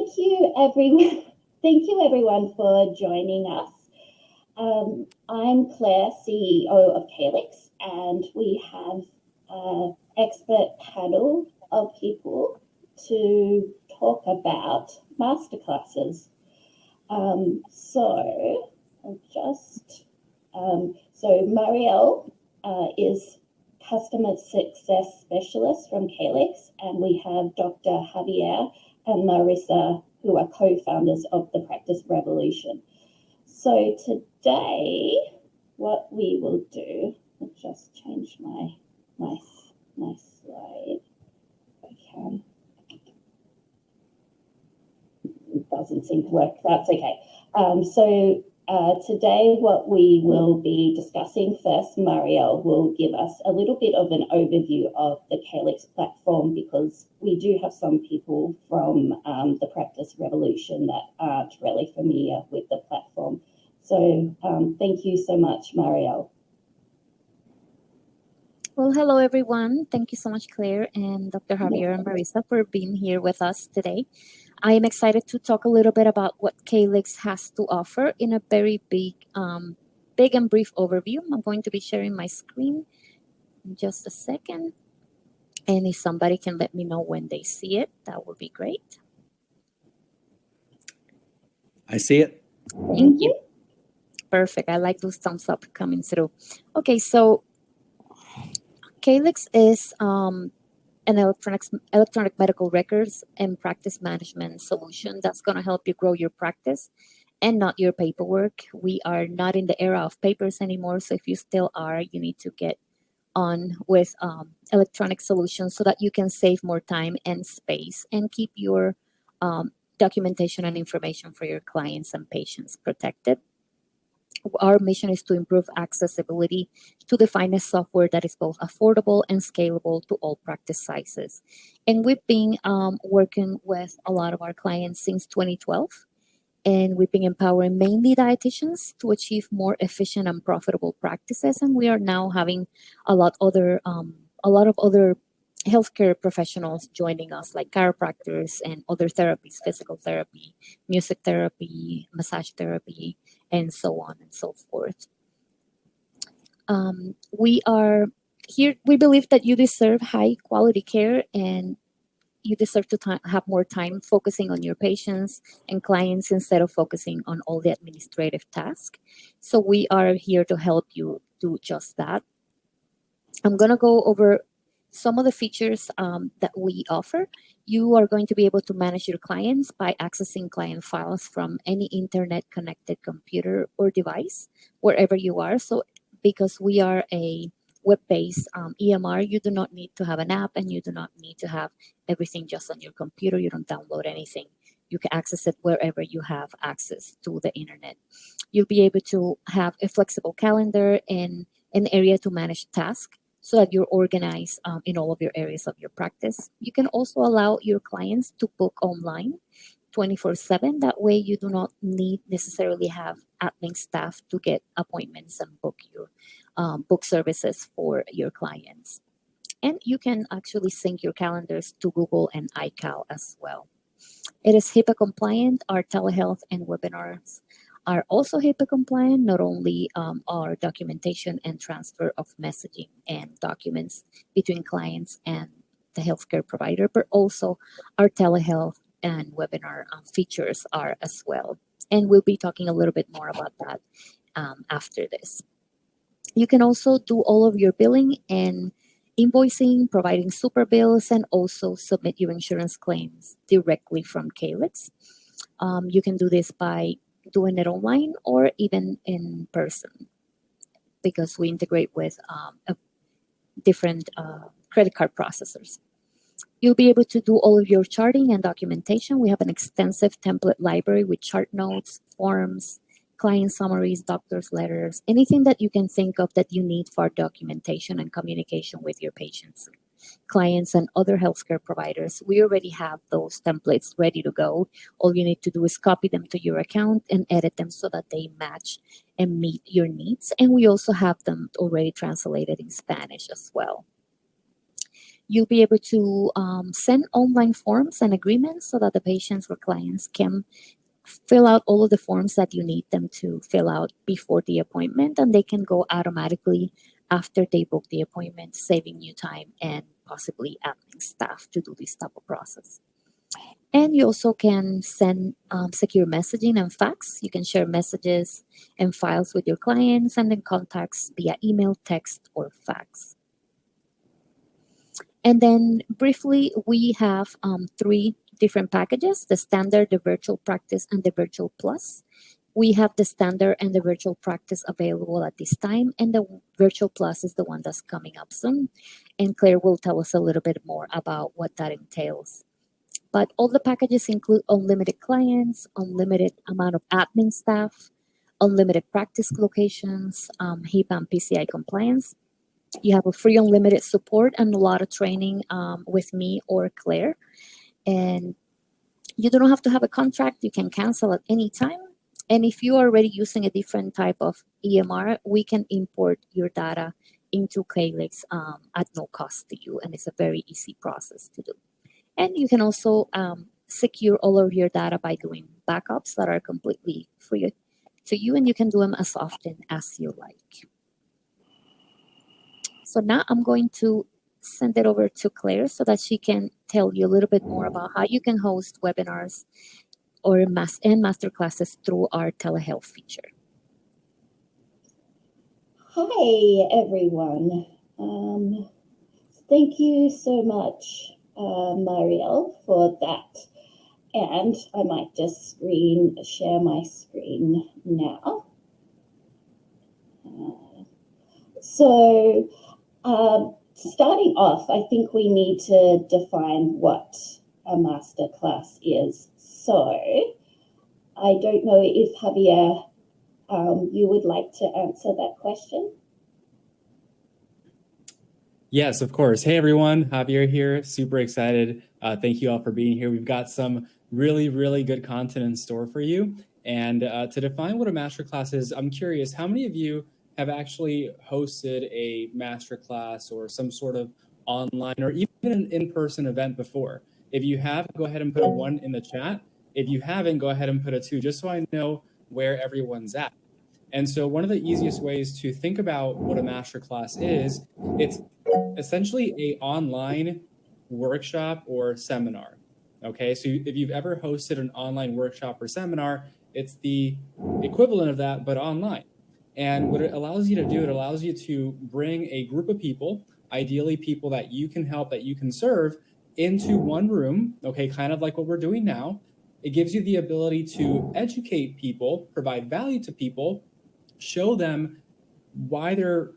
thank you, everyone. Thank you, everyone, for joining us. I'm Claire, CEO of Kalix, and we have an expert panel of people to talk about masterclasses. So Marielle is Customer Success Specialist from Kalix, and we have Dr. Javier and Marissa, who are co-founders of the Practice Revolution. So today, what we will do, I'll just change my slide if I can. It doesn't seem to work. That's okay. Today, what we will be discussing first, Marielle will give us a little bit of an overview of the Kalix platform, because we do have some people from the Practice Revolution that aren't really familiar with the platform. So thank you so much, Marielle. Well, hello, everyone. Thank you so much, Claire and Dr. Javier and Marissa, for being here with us today. I am excited to talk a little bit about what Kalix has to offer in a very big and brief overview. I'm going to be sharing my screen in just a second. And if somebody can let me know when they see it, that would be great. I see it. Thank you. Perfect. I like those thumbs up coming through. Okay, so Kalix is an electronic medical records and practice management solution that's going to help you grow your practice and not your paperwork. We are not in the era of papers anymore, so if you still are, you need to get on with electronic solutions so that you can save more time and space and keep your documentation and information for your clients and patients protected. Our mission is to improve accessibility to the finest software that is both affordable and scalable to all practice sizes. And we've been working with a lot of our clients since 2012. And we've been empowering mainly dietitians to achieve more efficient and profitable practices. And we are now having a lot of other healthcare professionals joining us, like chiropractors and other therapies, physical therapy, music therapy, massage therapy, and so on and so forth. We are here. We believe that you deserve high quality care, and you deserve to have more time focusing on your patients and clients instead of focusing on all the administrative tasks. So we are here to help you do just that. I'm going to go over some of the features that we offer. You are going to be able to manage your clients by accessing client files from any internet connected computer or device, wherever you are. So because we are a web-based EMR, you do not need to have an app, and you do not need to have everything just on your computer. You don't download anything. You can access it wherever you have access to the internet. You'll be able to have a flexible calendar and an area to manage tasks so that you're organized in all of your areas of your practice. You can also allow your clients to book online 24/7. That way you do not need necessarily have admin staff to get appointments and book services for your clients. And you can actually sync your calendars to Google and iCal as well. It is HIPAA compliant. Our telehealth and webinars are also HIPAA compliant. Not only our documentation and transfer of messaging and documents between clients and the healthcare provider, but also our telehealth and webinar features are as well. And we'll be talking a little bit more about that after this. You can also do all of your billing and invoicing, providing super bills, and also submit your insurance claims directly from Kalix. You can do this by doing it online or even in person, because we integrate with different credit card processors. You'll be able to do all of your charting and documentation. We have an extensive template library with chart notes, forms, client summaries, doctor's letters, anything that you can think of that you need for documentation and communication with your patients, clients, and other healthcare providers. We already have those templates ready to go. All you need to do is copy them to your account and edit them so that they match and meet your needs. And we also have them already translated in Spanish as well. You'll be able to send online forms and agreements so that the patients or clients can fill out all of the forms that you need them to fill out before the appointment, and they can go automatically after they book the appointment, saving you time and possibly admin staff to do this type of process. And you also can send secure messaging and fax. You can share messages and files with your clients and then contacts via email, text, or fax. And then briefly, we have three different packages: the standard, the virtual practice, and the virtual plus. We have the standard and the virtual practice available at this time, and the virtual plus is the one that's coming up soon. And Claire will tell us a little bit more about what that entails. But all the packages include unlimited clients, unlimited amount of admin staff, unlimited practice locations, HIPAA and PCI compliance. You have a free unlimited support and a lot of training with me or Claire. And you don't have to have a contract. You can cancel at any time. And if you are already using a different type of EMR, we can import your data into Kalix at no cost to you. And it's a very easy process to do. And you can also secure all of your data by doing backups that are completely free to you, and you can do them as often as you like. So now I'm going to send it over to Claire so that she can tell you a little bit more about how you can host webinars or masterclasses through our telehealth feature. Hi, everyone. Thank you so much, Marielle, for that. And I might just share my screen now. Starting off, I think we need to define what a masterclass is. So I don't know if Javier, you would like to answer that question? Yes, of course. Hey, everyone. Javier here. Super excited. Thank you all for being here. We've got some really, really good content in store for you. And to define what a masterclass is, I'm curious, how many of you have actually hosted a masterclass or some sort of online or even an in-person event before? If you have, go ahead and put a 1 in the chat. If you haven't, go ahead and put a 2, just so I know where everyone's at. And so one of the easiest ways to think about what a masterclass is, it's essentially a online workshop or seminar. Okay, so if you've ever hosted an online workshop or seminar, it's the equivalent of that, but online. And what it allows you to do, it allows you to bring a group of people, ideally people that you can help, that you can serve, into one room, okay, kind of like what we're doing now. It gives you the ability to educate people, provide value to people, show them why their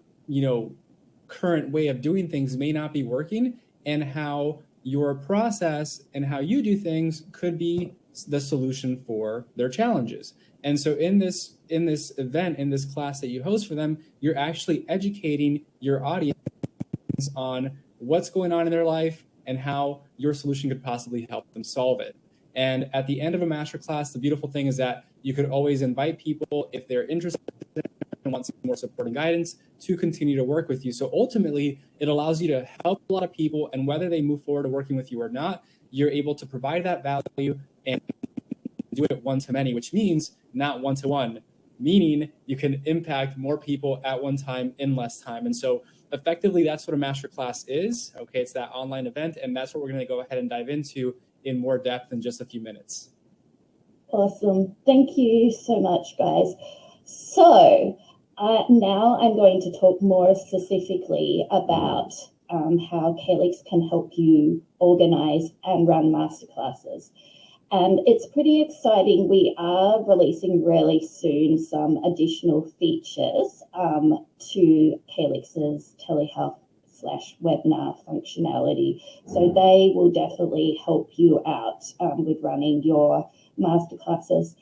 current way of doing things may not be working, and how your process and how you do things could be the solution for their challenges. And so in this event, in this class that you host for them, you're actually educating your audience on what's going on in their life and how your solution could possibly help them solve it. And at the end of a masterclass, the beautiful thing is that you could always invite people, if they're interested and want some more support and guidance, to continue to work with you. So ultimately, it allows you to help a lot of people, and whether they move forward to working with you or not, you're able to provide that value and do it one-to-many, which means not one-to-one, meaning you can impact more people at one time in less time. And so effectively, that's what a masterclass is. Okay, it's that online event, and that's what we're going to go ahead and dive into in more depth in just a few minutes. Awesome. Thank you so much, guys. So now I'm going to talk more specifically about how Kalix can help you organize and run masterclasses. And it's pretty exciting. We are releasing really soon some additional features to Kalix's telehealth/webinar functionality. So they will definitely help you out with running your masterclasses.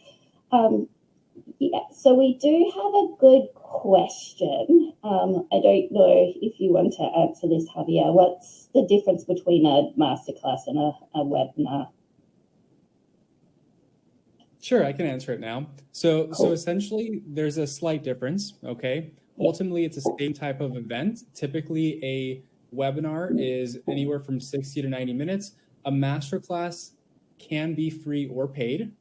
Yeah, so we do have a good question. I don't know if you want to answer this, Javier. What's the difference between a masterclass and a webinar? Sure, I can answer it now. So essentially, there's a slight difference, okay? Ultimately, it's the same type of event. Typically, a webinar is anywhere from 60 to 90 minutes. A masterclass can be free or paid,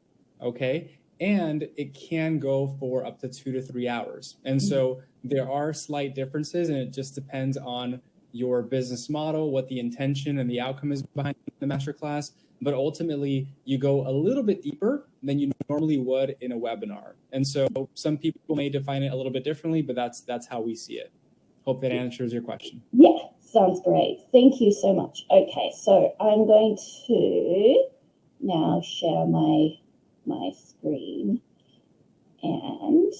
okay? And it can go for up to 2 to 3 hours. And so there are slight differences, and it just depends on your business model, what the intention and the outcome is behind the masterclass. But ultimately, you go a little bit deeper than you normally would in a webinar. And so some people may define it a little bit differently, but that's how we see it. Hope that answers your question. Yeah, sounds great. Thank you so much. Okay, so I'm going to now share my screen, and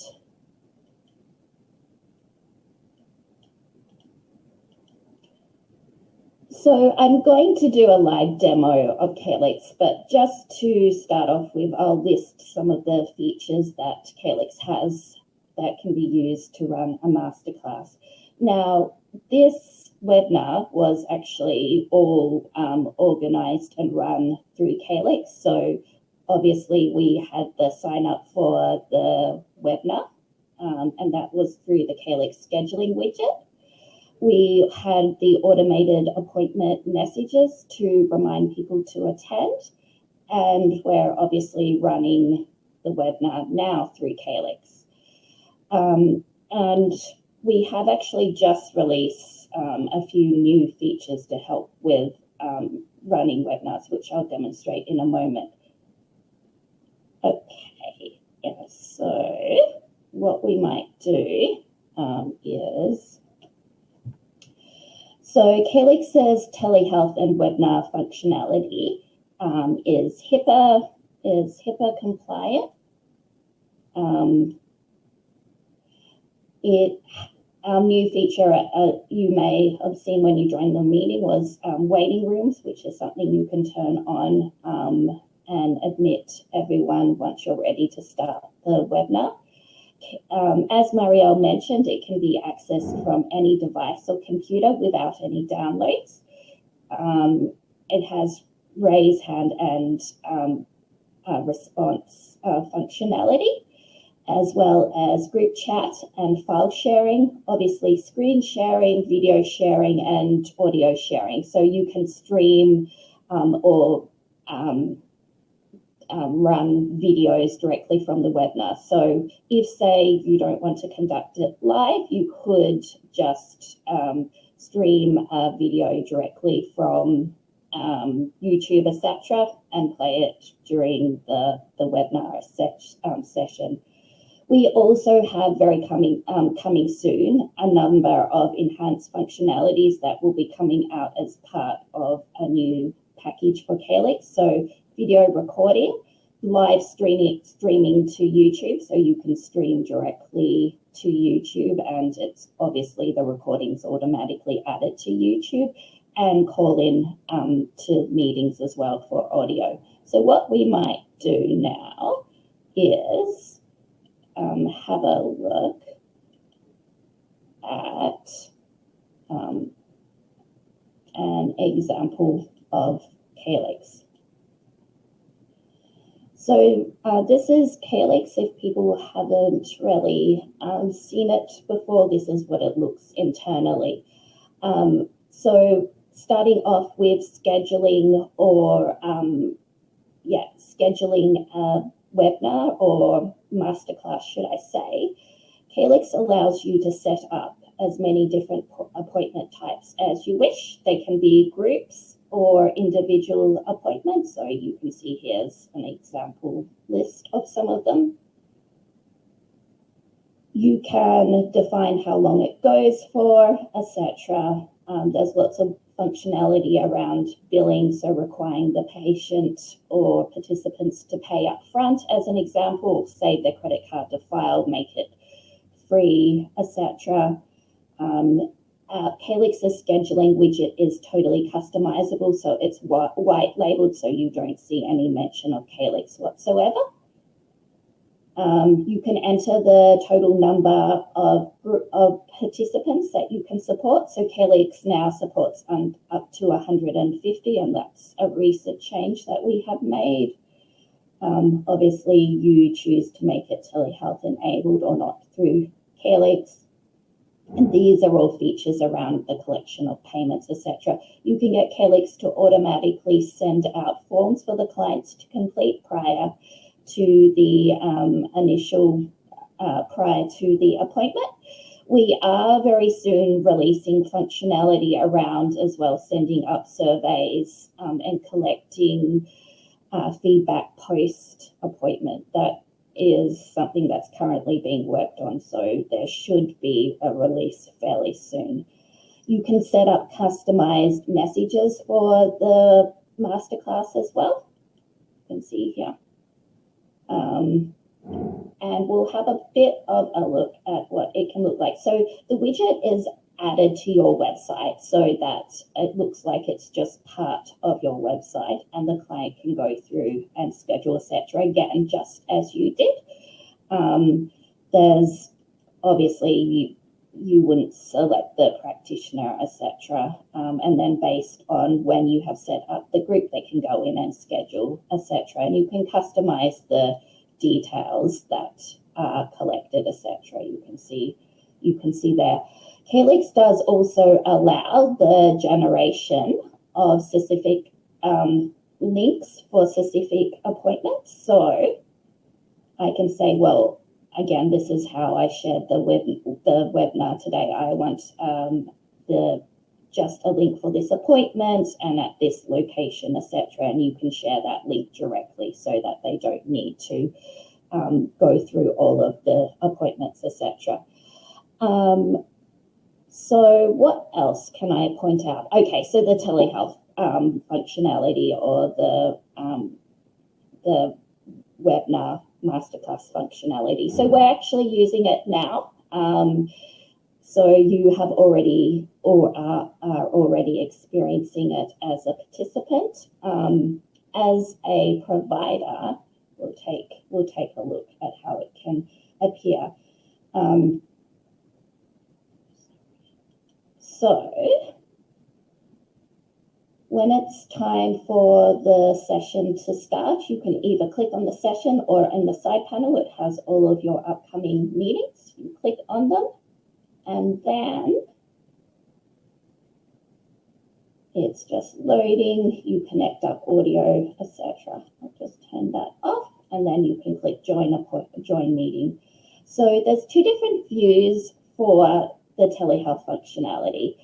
so I'm going to do a live demo of Kalix, but just to start off with, I'll list some of the features that Kalix has that can be used to run a masterclass. Now, this webinar was actually all organized and run through Kalix. So obviously we had the sign up for the webinar, and that was through the Kalix scheduling widget. We had the automated appointment messages to remind people to attend, and we're obviously running the webinar now through Kalix. And we have actually just released a few new features to help with running webinars, which I'll demonstrate in a moment. Okay, yeah, so what we might do is, so Kalix's telehealth and webinar functionality is HIPAA compliant. Our new feature you may have seen when you joined the meeting was waiting rooms, which is something you can turn on and admit everyone once you're ready to start the webinar. As Marielle mentioned, it can be accessed from any device or computer without any downloads. It has raise hand and response functionality, as well as group chat and file sharing, obviously screen sharing, video sharing, and audio sharing. So you can stream or run videos directly from the webinar. So if, say, you don't want to conduct it live, you could just stream a video directly from YouTube, etc., and play it during the webinar session. We also have coming soon a number of enhanced functionalities that will be coming out as part of a new package for Kalix. So video recording, live streaming to YouTube, so you can stream directly to YouTube, and it's obviously the recording's automatically added to YouTube, and call in to meetings as well for audio. So what we might do now is have a look at an example of Kalix. So this is Kalix. If people haven't really seen it before, this is what it looks internally. So starting off with scheduling or scheduling a webinar or masterclass, should I say, Kalix allows you to set up as many different appointment types as you wish. They can be groups or individual appointments. So you can see here's an example list of some of them. You can define how long it goes for, etc. There's lots of functionality around billing, so requiring the patient or participants to pay up front, as an example, save their credit card to file, make it free, etc. Kalix's scheduling widget is totally customizable, so it's white labeled, so you don't see any mention of Kalix whatsoever. You can enter the total number of participants that you can support. So Kalix now supports up to 150, and that's a recent change that we have made. Obviously, you choose to make it telehealth enabled or not through Kalix. And these are all features around the collection of payments, etc. You can get Kalix to automatically send out forms for the clients to complete prior to the prior to the appointment. We are very soon releasing functionality around as well, sending up surveys and collecting feedback post-appointment. That is something that's currently being worked on, so there should be a release fairly soon. You can set up customized messages for the masterclass as well. You can see here. And we'll have a bit of a look at what it can look like. So the widget is added to your website so that it looks like it's just part of your website and the client can go through and schedule, etc. Again, just as you did. There's obviously you wouldn't select the practitioner, etc. And then based on when you have set up the group, they can go in and schedule, etc. And you can customize the details that are collected, etc. You can see there. Kalix does also allow the generation of specific links for specific appointments. So I can say, well, again, this is how I shared the webinar today. I want just a link for this appointment and at this location, etc. And you can share that link directly so that they don't need to go through all of the appointments, etc. So what else can I point out? Okay, so the telehealth functionality or the webinar masterclass functionality. So we're actually using it now. So you have already or are already experiencing it as a participant. As a provider, we'll take a look at how it can appear. So when it's time for the session to start, you can either click on the session or in the side panel, it has all of your upcoming meetings. You click on them and then it's just loading. You connect up audio, etc. I'll just turn that off and then you can click join meeting. So there's two different views for the telehealth functionality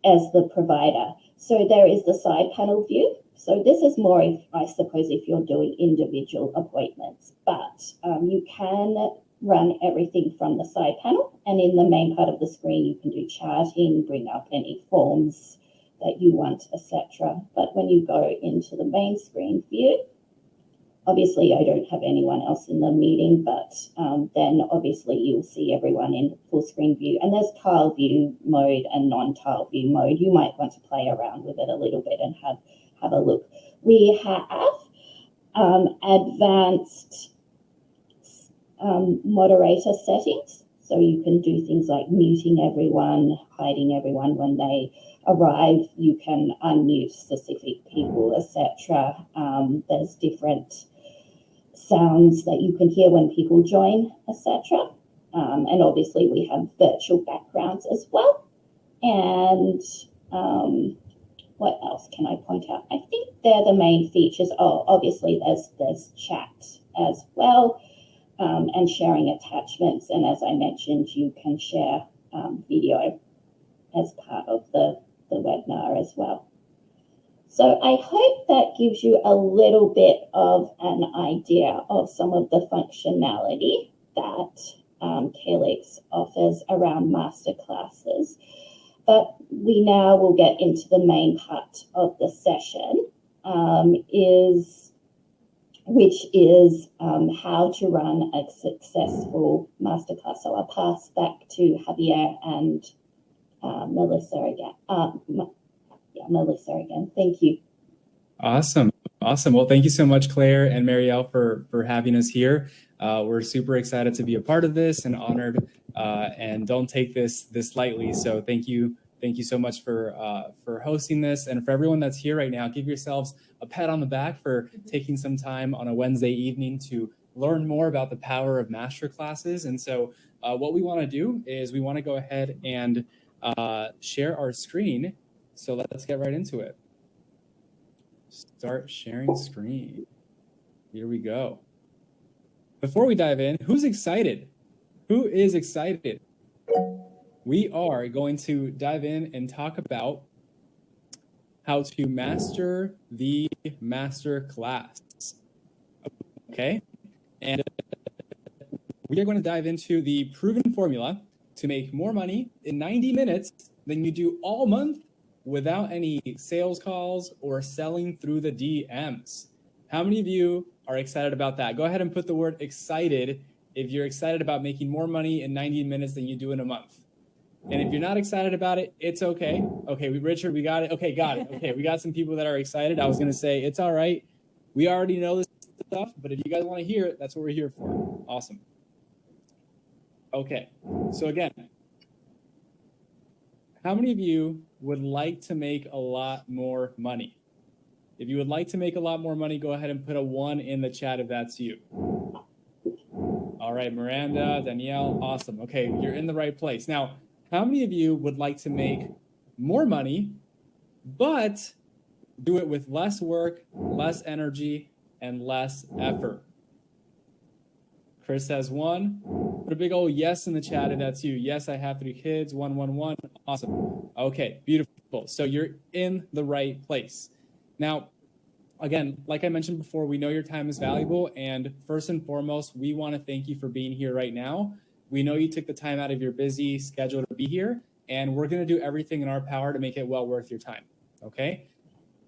as the provider. So there is the side panel view. So this is more, I suppose, if you're doing individual appointments, but you can run everything from the side panel. And in the main part of the screen, you can do charting, bring up any forms that you want, etc. But when you go into the main screen view, obviously I don't have anyone else in the meeting, but then obviously you'll see everyone in full screen view. And there's tile view mode and non-tile view mode. You might want to play around with it a little bit and have a look. We have advanced moderator settings. So you can do things like muting everyone, hiding everyone when they arrive. You can unmute specific people, etc. There's different sounds that you can hear when people join, etc. And obviously we have virtual backgrounds as well. And what else can I point out? I think they're the main features. Oh, obviously there's chat as well. And sharing attachments. And as I mentioned, you can share video as part of the webinar as well. So I hope that gives you a little bit of an idea of some of the functionality that Kalix offers around masterclasses. But we now will get into the main part of the session, which is how to run a successful masterclass. So I'll pass back to Javier and Melissa again. Melissa again. Thank you. Awesome. Well, thank you so much, Claire and Marielle, for having us here. We're super excited to be a part of this and honored, and don't take this lightly. So thank you so much for hosting this, and for everyone that's here right now, give yourselves a pat on the back for taking some time on a Wednesday evening to learn more about the power of Masterclasses. And so what we want to do is we want to go ahead and share our screen. So let's get right into it. Start sharing screen. Here we go. Before we dive in, who's excited? Who is excited? We are going to dive in and talk about how to master the master class. Okay? And we are going to dive into the proven formula to make more money in 90 minutes than you do all month without any sales calls or selling through the DMs. How many of you are excited about that? Go ahead and put the word excited if you're excited about making more money in 90 minutes than you do in a month. And if you're not excited about it, it's okay. Okay, Richard, we got it. Okay, got it. Okay, we got some people that are excited. I was going to say, it's all right. We already know this stuff, but if you guys want to hear it, that's what we're here for. Awesome. Okay, so again, how many of you would like to make a lot more money? If you would like to make a lot more money, go ahead and put a 1 in the chat if that's you. All right, Miranda, Danielle, awesome. Okay, you're in the right place. Now, how many of you would like to make more money, but do it with less work, less energy, and less effort? Chris has 1. Put a big old yes in the chat if that's you. Yes, I have 3 kids. 1, 1, 1. Awesome. Okay, beautiful. So you're in the right place. Now, again, like I mentioned before, we know your time is valuable. And first and foremost, we want to thank you for being here right now. We know you took the time out of your busy schedule to be here, and we're going to do everything in our power to make it well worth your time. Okay?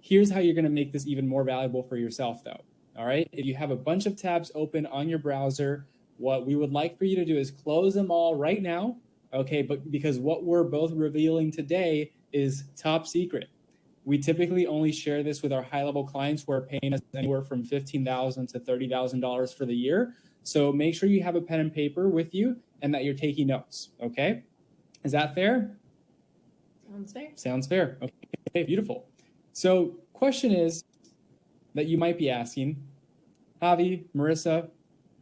Here's how you're going to make this even more valuable for yourself, though. All right? If you have a bunch of tabs open on your browser, what we would like for you to do is close them all right now. Okay? But because what we're both revealing today is top secret. We typically only share this with our high-level clients who are paying us anywhere from $15,000 to $30,000 for the year. So make sure you have a pen and paper with you and that you're taking notes, okay? Is that fair? Sounds fair. Sounds fair. Okay, beautiful. So question is that you might be asking, Javi, Marissa,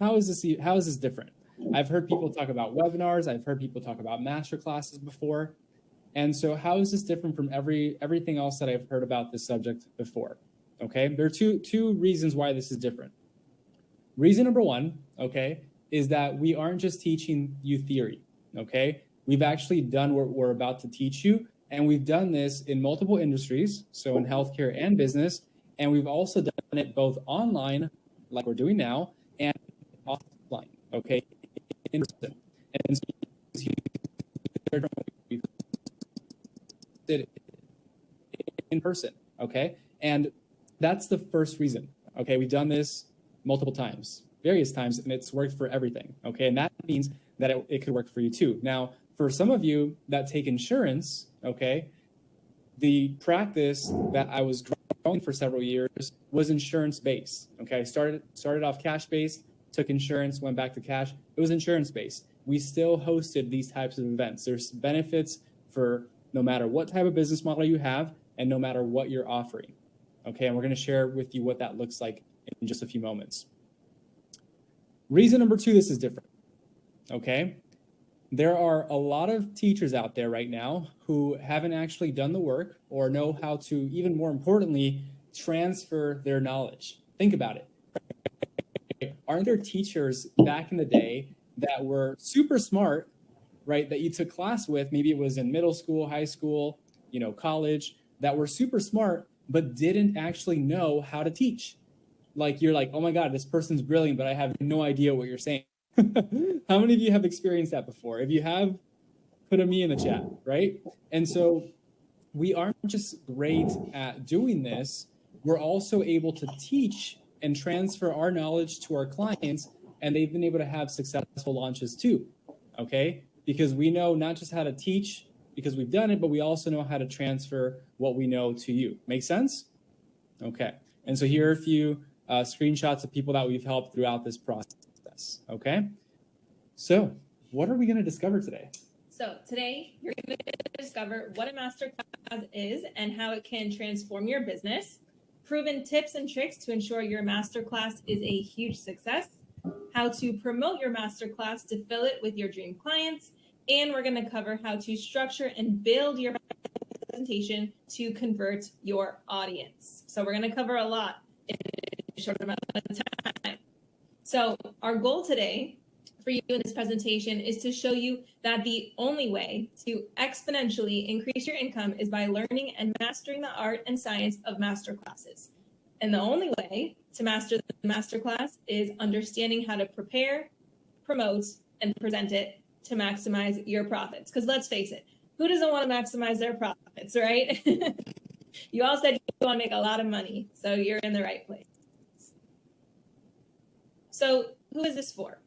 how is this different? I've heard people talk about webinars. I've heard people talk about masterclasses before. And so how is this different from everything else that I've heard about this subject before? Okay, there are two reasons why this is different. Reason number 1, okay, is that we aren't just teaching you theory, okay? We've actually done what we're about to teach you, and we've done this in multiple industries, so in healthcare and business, and we've also done it both online, like we're doing now, and offline, okay, in person. And so in person, okay? And that's the first reason, okay? We've done this multiple times, various times, and it's worked for everything, okay? And that means that it could work for you too. Now, for some of you that take insurance, okay, the practice that I was growing for several years was insurance-based, okay? I started off cash-based, took insurance, went back to cash. It was insurance-based. We still hosted these types of events. There's benefits for no matter what type of business model you have and no matter what you're offering, okay? And we're going to share with you what that looks like in just a few moments. Reason number 2, this is different, okay? There are a lot of teachers out there right now who haven't actually done the work or know how to, even more importantly, transfer their knowledge. Think about it. Aren't there teachers back in the day that were super smart, right, that you took class with, maybe it was in middle school, high school, college, that were super smart, but didn't actually know how to teach? Like, you're like, oh my God, this person's brilliant, but I have no idea what you're saying. How many of you have experienced that before? If you have, put a me in the chat, right? And so we aren't just great at doing this, we're also able to teach and transfer our knowledge to our clients, and they've been able to have successful launches too, okay? Because we know not just how to teach because we've done it, but we also know how to transfer what we know to you. Make sense? Okay. And so here are a few screenshots of people that we've helped throughout this process, okay? So what are we going to discover today? So today you're going to discover what a masterclass is and how it can transform your business, proven tips and tricks to ensure your masterclass is a huge success, how to promote your masterclass to fill it with your dream clients, and we're going to cover how to structure and build your presentation to convert your audience. So we're going to cover a lot in a short amount of time. So our goal today for you in this presentation is to show you that the only way to exponentially increase your income is by learning and mastering the art and science of masterclasses. And the only way to master the masterclass is understanding how to prepare, promote, and present it to maximize your profits. Because let's face it, who doesn't want to maximize their profits, right? You all said you want to make a lot of money, so you're in the right place. So who is this for?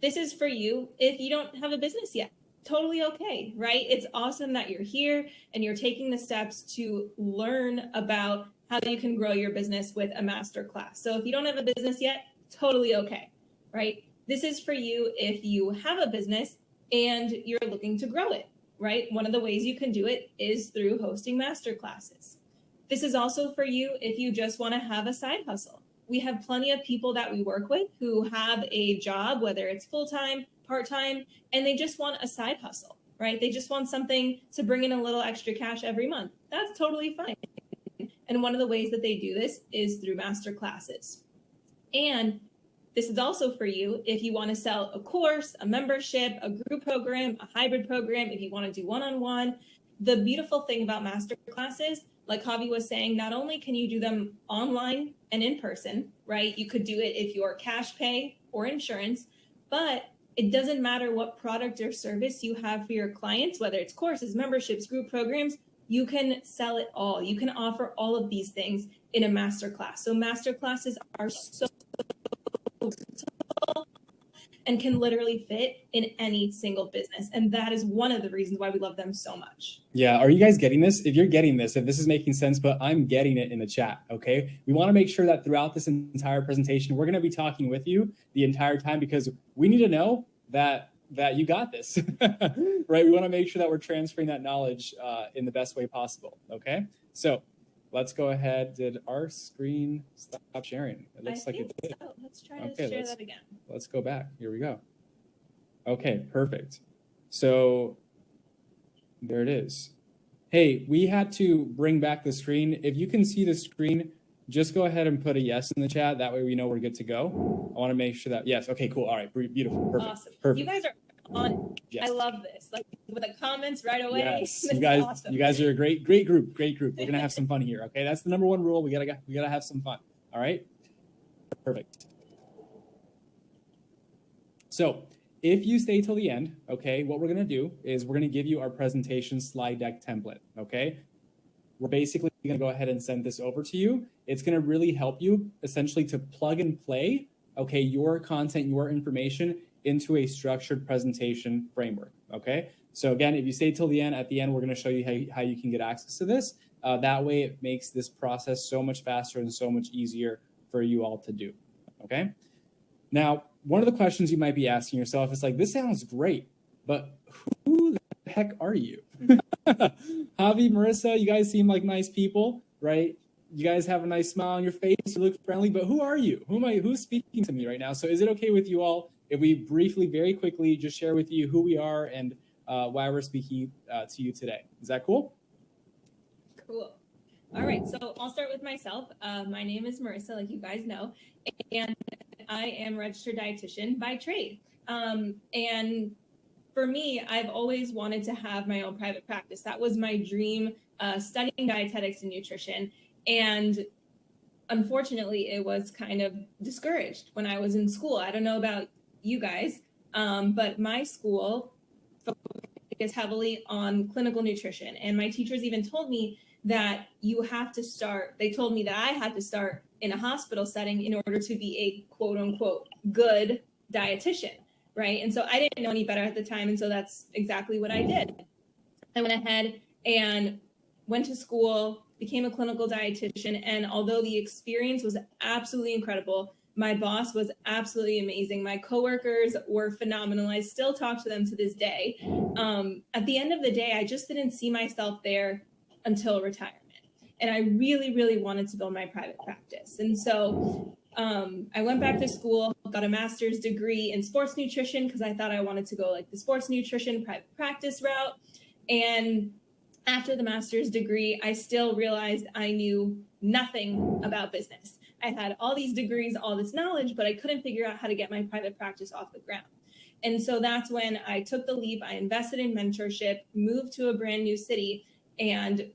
This is for you if you don't have a business yet. Totally okay, right? It's awesome that you're here and you're taking the steps to learn about how you can grow your business with a masterclass. So if you don't have a business yet, totally okay, right? This is for you if you have a business and you're looking to grow it, right? One of the ways you can do it is through hosting masterclasses. This is also for you if you just want to have a side hustle. We have plenty of people that we work with who have a job, whether it's full-time, part-time, and they just want a side hustle, right? They just want something to bring in a little extra cash every month. That's totally fine. And one of the ways that they do this is through masterclasses. And this is also for you if you want to sell a course, a membership, a group program, a hybrid program, if you want to do one-on-one. The beautiful thing about masterclasses, like Javi was saying, not only can you do them online and in person, right? You could do it if you're cash pay or insurance, but it doesn't matter what product or service you have for your clients, whether it's courses, memberships, group programs, you can sell it all. You can offer all of these things in a masterclass. So masterclasses are so and can literally fit in any single business. And that is one of the reasons why we love them so much. Yeah. Are you guys getting this? If you're getting this, if this is making sense, but I'm getting it in the chat. Okay. We want to make sure that throughout this entire presentation, we're going to be talking with you the entire time because we need to know that you got this, right? We want to make sure that we're transferring that knowledge in the best way possible. Okay. So let's go ahead. Did our screen stop sharing? It looks like it did. So. Let's try to share that again. Let's go back. Here we go. Okay, perfect. So there it is. Hey, we had to bring back the screen. If you can see the screen, just go ahead and put a yes in the chat. That way we know we're good to go. I want to make sure that, yes. Okay, cool. All right, beautiful. Perfect. Awesome. Perfect. You guys are on. Yes. I love this. Like with the comments right away. Yes, you guys, awesome. You guys are a great group. Great group. We're gonna have some fun here. Okay, that's the number one rule. We gotta have some fun. All right. Perfect. So if you stay till the end, okay, what we're gonna do is we're gonna give you our presentation slide deck template. Okay. We're basically gonna go ahead and send this over to you. It's gonna really help you essentially to plug and play, okay, your content, your information into a structured presentation framework, okay? So again, if you stay till the end, at the end, we're gonna show you how you can get access to this. That way it makes this process so much faster and so much easier for you all to do, okay? Now, one of the questions you might be asking yourself is like, this sounds great, but who the heck are you? Javi, Marissa, you guys seem like nice people, right? You guys have a nice smile on your face, you look friendly, but who are you? Who's speaking to me right now? So is it okay with you all if we briefly, very quickly, just share with you who we are and why we're speaking to you today? Is that cool? Cool. All right, so I'll start with myself. My name is Marissa, like you guys know, and I am a registered dietitian by trade. And for me, I've always wanted to have my own private practice. That was my dream, studying dietetics and nutrition. And unfortunately, it was kind of discouraged when I was in school. I don't know about you guys, but my school focused heavily on clinical nutrition. And my teachers even told me that you have to start, they told me that I had to start in a hospital setting in order to be a quote unquote good dietitian, right? And so I didn't know any better at the time. And so that's exactly what I did. I went ahead and went to school, became a clinical dietitian. And although the experience was absolutely incredible, my boss was absolutely amazing. My coworkers were phenomenal. I still talk to them to this day. At the end of the day, I just didn't see myself there until retirement. And I really, really wanted to build my private practice. And so I went back to school, got a master's degree in sports nutrition because I thought I wanted to go like the sports nutrition private practice route. And after the master's degree, I still realized I knew nothing about business. I had all these degrees, all this knowledge, but I couldn't figure out how to get my private practice off the ground. And so that's when I took the leap. I invested in mentorship, moved to a brand new city, and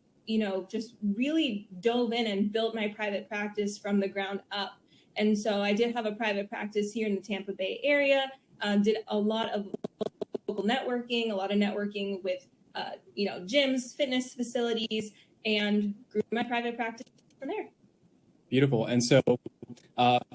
just really dove in and built my private practice from the ground up. And so I did have a private practice here in the Tampa Bay area, did a lot of local networking, a lot of networking with, gyms, fitness facilities, and grew my private practice from there. Beautiful. And so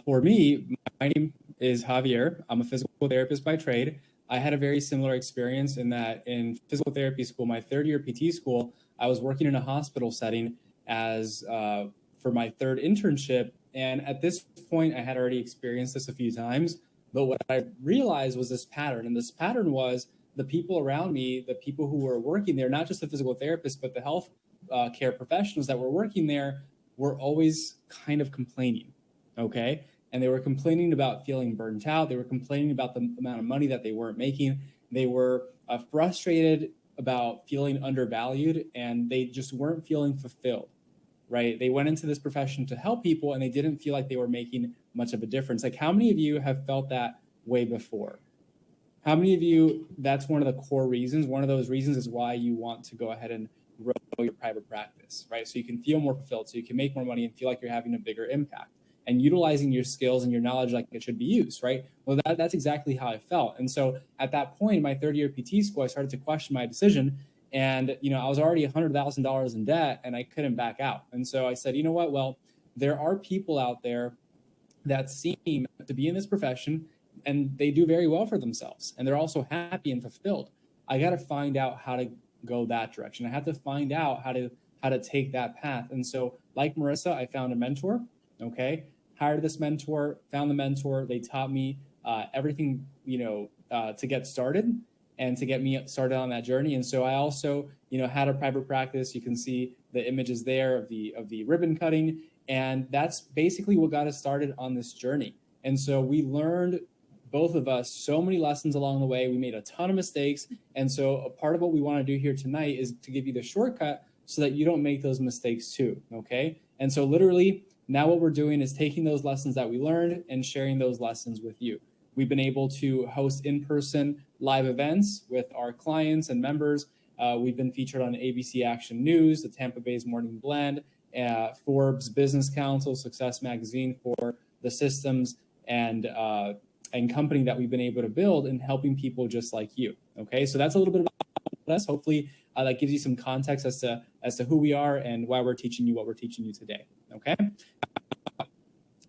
for me, my name is Javier. I'm a physical therapist by trade. I had a very similar experience in that in physical therapy school, my third year PT school, I was working in a hospital setting as for my third internship. And at this point, I had already experienced this a few times. But what I realized was this pattern. And this pattern was the people around me, the people who were working there, not just the physical therapists, but the health care professionals that were working there, were always kind of complaining. Okay. And they were complaining about feeling burnt out. They were complaining about the amount of money that they weren't making. They were frustrated about feeling undervalued, and they just weren't feeling fulfilled, right? They went into this profession to help people, and they didn't feel like they were making much of a difference. Like, how many of you have felt that way before? How many of you, that's one of the core reasons, one of those reasons is why you want to go ahead and grow your private practice, right? So you can feel more fulfilled, so you can make more money and feel like you're having a bigger impact and utilizing your skills and your knowledge like it should be used, right? Well, that's exactly how I felt. And so at that point in my third year PT school, I started to question my decision. And, I was already $100,000 in debt and I couldn't back out. And so I said, you know what? Well, there are people out there that seem to be in this profession and they do very well for themselves. And they're also happy and fulfilled. I got to find out how to go that direction. I had to find out how to take that path. And so like Marissa, I found a mentor. Okay. Hired this mentor, found the mentor. They taught me everything, to get started and to get me started on that journey. And so I also, had a private practice. You can see the images there of the ribbon cutting. And that's basically what got us started on this journey. And so we learned, both of us, so many lessons along the way. We made a ton of mistakes. And so a part of what we want to do here tonight is to give you the shortcut so that you don't make those mistakes too. Okay. And so literally, now what we're doing is taking those lessons that we learned and sharing those lessons with you. We've been able to host in-person live events with our clients and members. We've been featured on ABC Action News, the Tampa Bay's Morning Blend, Forbes Business Council, Success Magazine for the systems and company that we've been able to build in helping people just like you. Okay, so that's a little bit about us. Hopefully that gives you some context as to who we are and why we're teaching you what we're teaching you today. Okay.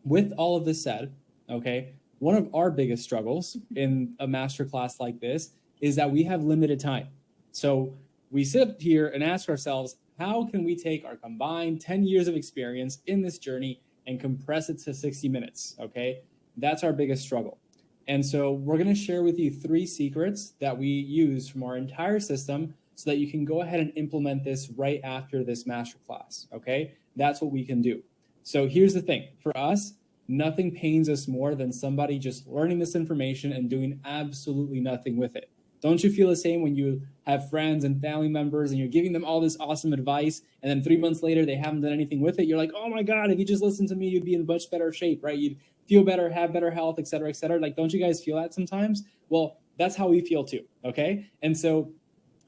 With all of this said, okay, one of our biggest struggles in a masterclass like this is that we have limited time. So we sit here and ask ourselves, how can we take our combined 10 years of experience in this journey and compress it to 60 minutes? Okay, that's our biggest struggle. And so we're going to share with you 3 secrets that we use from our entire system so that you can go ahead and implement this right after this masterclass. Okay, that's what we can do. So here's the thing. For us, nothing pains us more than somebody just learning this information and doing absolutely nothing with it. Don't you feel the same when you have friends and family members and you're giving them all this awesome advice and then 3 months later they haven't done anything with it? You're like, oh my God, if you just listened to me, you'd be in much better shape, right? You'd feel better, have better health, et cetera, et cetera. Like, don't you guys feel that sometimes? Well, that's how we feel too, okay? And so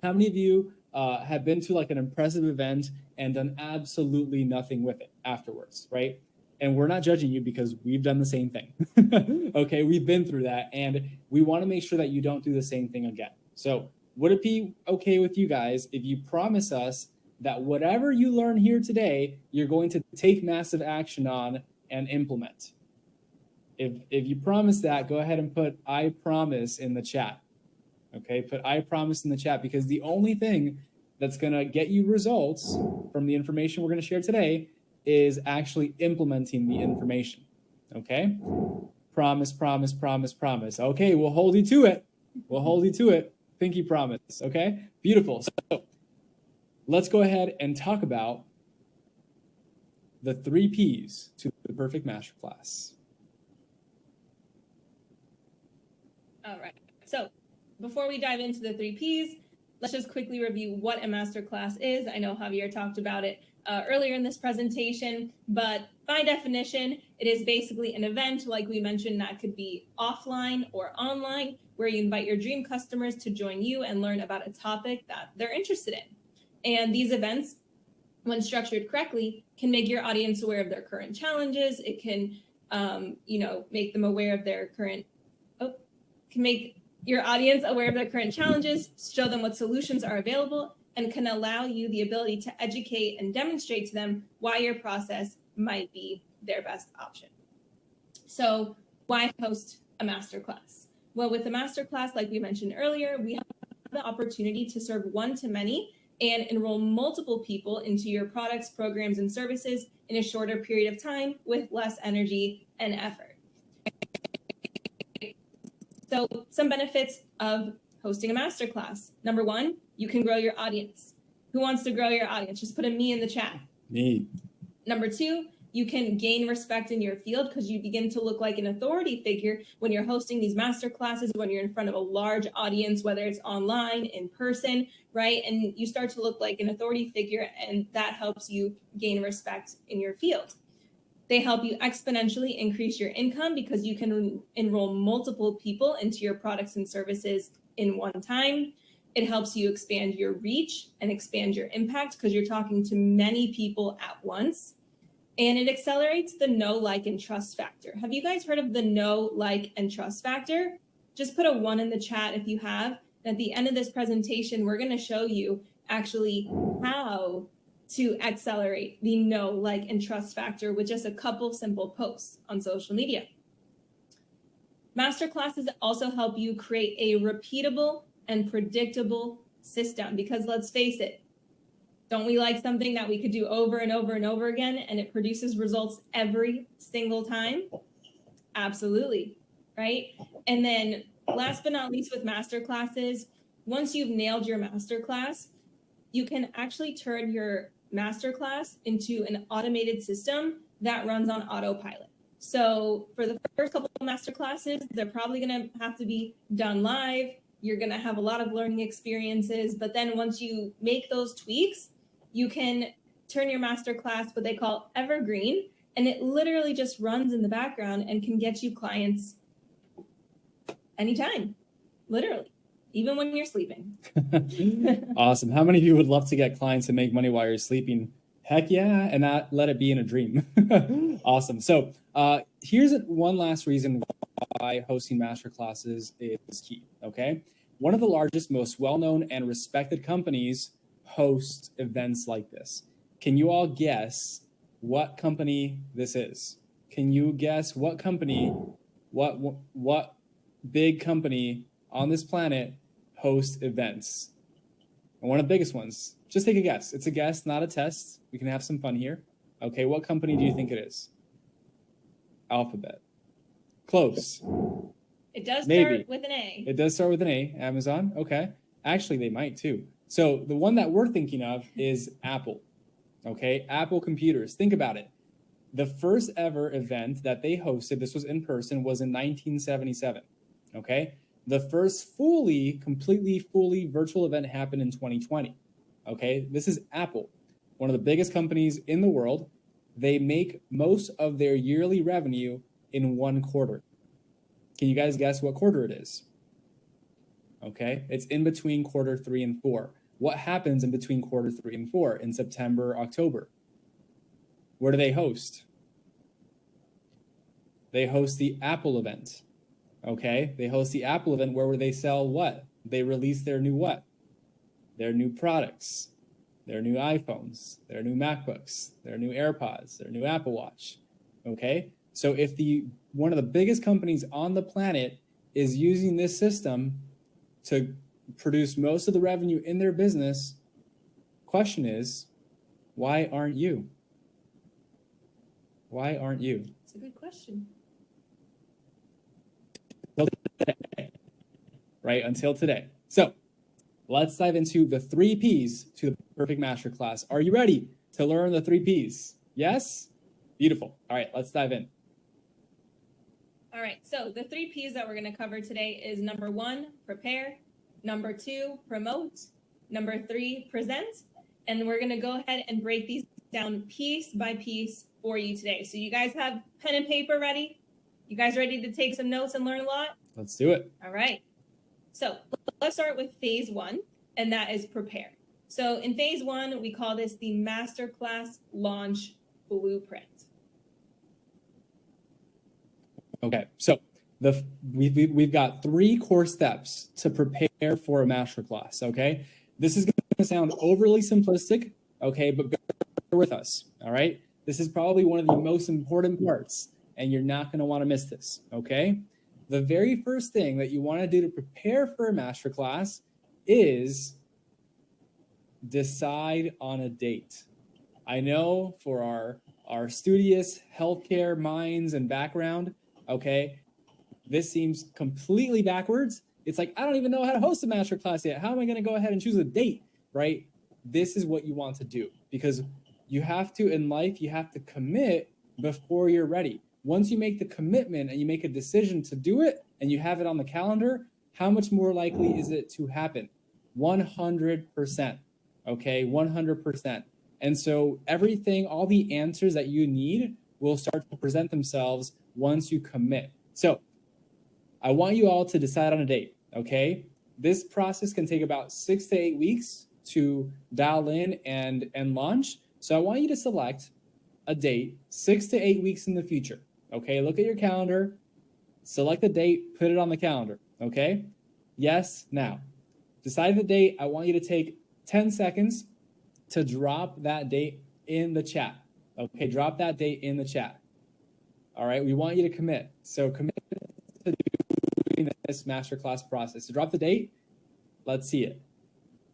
how many of you have been to like an impressive event and done absolutely nothing with it afterwards, right? And we're not judging you because we've done the same thing. Okay, we've been through that and we want to make sure that you don't do the same thing again. So would it be okay with you guys if you promise us that whatever you learn here today, you're going to take massive action on and implement? If you promise that, go ahead and put I promise in the chat. Okay, put I promise in the chat, because the only thing that's going to get you results from the information we're going to share today is actually implementing the information. Okay, promise, promise, promise, promise. Okay, we'll hold you to it. We'll hold you to it. Pinky promise. Okay, beautiful. So let's go ahead and talk about the 3 Ps to the perfect masterclass. All right. So before we dive into the 3 Ps, let's just quickly review what a masterclass is. I know Javier talked about it earlier in this presentation, but by definition, it is basically an event, like we mentioned, that could be offline or online, where you invite your dream customers to join you and learn about a topic that they're interested in. And these events, when structured correctly, can make your audience aware of their current challenges. It can, make them aware of their current, can make your audience aware of their current challenges, show them what solutions are available, and can allow you the ability to educate and demonstrate to them why your process might be their best option. So why host a masterclass? Well, with a masterclass, like we mentioned earlier, we have the opportunity to serve one-to-many and enroll multiple people into your products, programs, and services in a shorter period of time with less energy and effort. So some benefits of hosting a masterclass. Number 1, you can grow your audience. Who wants to grow your audience? Just put a me in the chat. Me. Number 2, you can gain respect in your field because you begin to look like an authority figure when you're hosting these masterclasses, when you're in front of a large audience, whether it's online, in person, right? And you start to look like an authority figure, and that helps you gain respect in your field. They help you exponentially increase your income because you can enroll multiple people into your products and services in one time. It helps you expand your reach and expand your impact because you're talking to many people at once. And it accelerates the know, like, and trust factor. Have you guys heard of the know, like, and trust factor? Just put a 1 in the chat if you have. And at the end of this presentation, we're going to show you actually how to accelerate the know, like, and trust factor with just a couple simple posts on social media. Masterclasses also help you create a repeatable and predictable system because let's face it, don't we like something that we could do over and over and over again and it produces results every single time? Absolutely, right? And then last but not least with masterclasses, once you've nailed your masterclass, you can actually turn your masterclass into an automated system that runs on autopilot. So for the first couple of masterclasses, they're probably going to have to be done live. You're going to have a lot of learning experiences, but then once you make those tweaks, you can turn your masterclass what they call evergreen, and it literally just runs in the background and can get you clients anytime, literally, even when you're sleeping. Awesome. How many of you would love to get clients and make money while you're sleeping? Heck yeah, and not let it be in a dream. Awesome. So here's one last reason why hosting masterclasses is key, okay? One of the largest, most well-known and respected companies host events like this. Can you all guess what company this is? Can you guess what company, what big company on this planet hosts events? And one of the biggest ones. Just take a guess. It's a guess, not a test. We can have some fun here. Okay, what company do you think it is? Alphabet. Close. It does Maybe. start with an A. It does start with an A. Amazon. Okay. Actually, they might too. So the one that we're thinking of is Apple. Okay, Apple computers. Think about it. The first ever event that they hosted, this was in person, was in 1977. Okay. The first completely fully virtual event happened in 2020. Okay. This is Apple, one of the biggest companies in the world. They make most of their yearly revenue in one quarter. Can you guys guess what quarter it is? Okay. It's in between quarter 3 and 4. What happens in between quarter 3 and 4 in September, October? Where do they host? They host the Apple event. Okay, they host the Apple event where they sell what? They release their new what? Their new products, their new iPhones, their new MacBooks, their new AirPods, their new Apple Watch. Okay, so if one of the biggest companies on the planet is using this system to produce most of the revenue in their business, question is, why aren't you? Why aren't you? It's a good question. Right, until today. So let's dive into the 3 Ps to the perfect masterclass. Are you ready to learn the 3 Ps? Yes? Beautiful. All right, let's dive in. All right, so the 3 P's that we're going to cover today is number 1, prepare, number 2, promote, number 3, present, and we're going to go ahead and break these down piece by piece for you today. So you guys have pen and paper ready? You guys ready to take some notes and learn a lot? Let's do it. All right. So let's start with phase 1, and that is prepare. So in phase 1, we call this the Masterclass Launch Blueprint. Okay, so we've got 3 core steps to prepare for a masterclass. Okay, this is going to sound overly simplistic. Okay, but bear with us. All right, this is probably one of the most important parts, and you're not going to want to miss this. Okay, the very first thing that you want to do to prepare for a masterclass is decide on a date. I know for our studious healthcare minds and background, okay, this seems completely backwards. It's like, I don't even know how to host a masterclass yet. How am I going to go ahead and choose a date, right? This is what you want to do, because you have to, in life, you have to commit before you're ready. Once you make the commitment and you make a decision to do it and you have it on the calendar, how much more likely is it to happen? 100%. Okay, 100%. And so everything, all the answers that you need will start to present themselves once you commit. So I want you all to decide on a date, okay? This process can take about 6 to 8 weeks to dial in and launch. So I want you to select a date 6 to 8 weeks in the future, okay? Look at your calendar, select the date, put it on the calendar, okay? Yes, now. Decide the date. I want you to take 10 seconds to drop that date in the chat. Okay, drop that date in the chat. All right, we want you to commit. So commit to doing this masterclass process. So drop the date. Let's see it.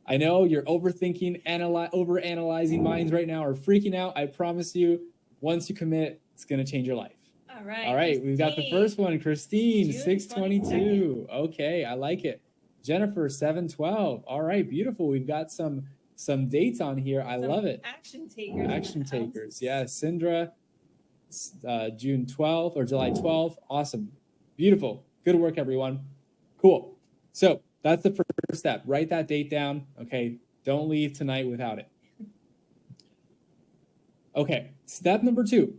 I know you're overthinking, overanalyzing minds right now are freaking out. I promise you, once you commit, it's going to change your life. All right. All right, we've got the first one, Christine, 6/22. Okay, I like it. Jennifer, 7/12. All right, beautiful. We've got some dates on here. I love it. Action takers. Action takers. Yeah, Sindra, June 12th or July 12th. Awesome. Beautiful. Good work, everyone. Cool. So that's the first step. Write that date down. Okay, don't leave tonight without it. Okay, step number 2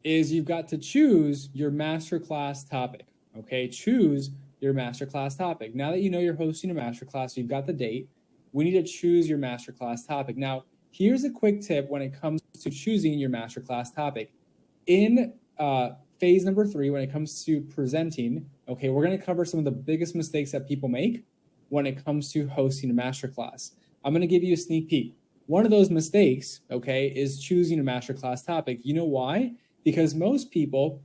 is you've got to choose your masterclass topic. Okay, choose your masterclass topic. Now that you know you're hosting a masterclass, you've got the date, we need to choose your masterclass topic. Now, here's a quick tip when it comes to choosing your masterclass topic. In phase number 3, when it comes to presenting, okay, we're going to cover some of the biggest mistakes that people make when it comes to hosting a masterclass. I'm going to give you a sneak peek. One of those mistakes, okay, is choosing a masterclass topic. You know why? Because most people,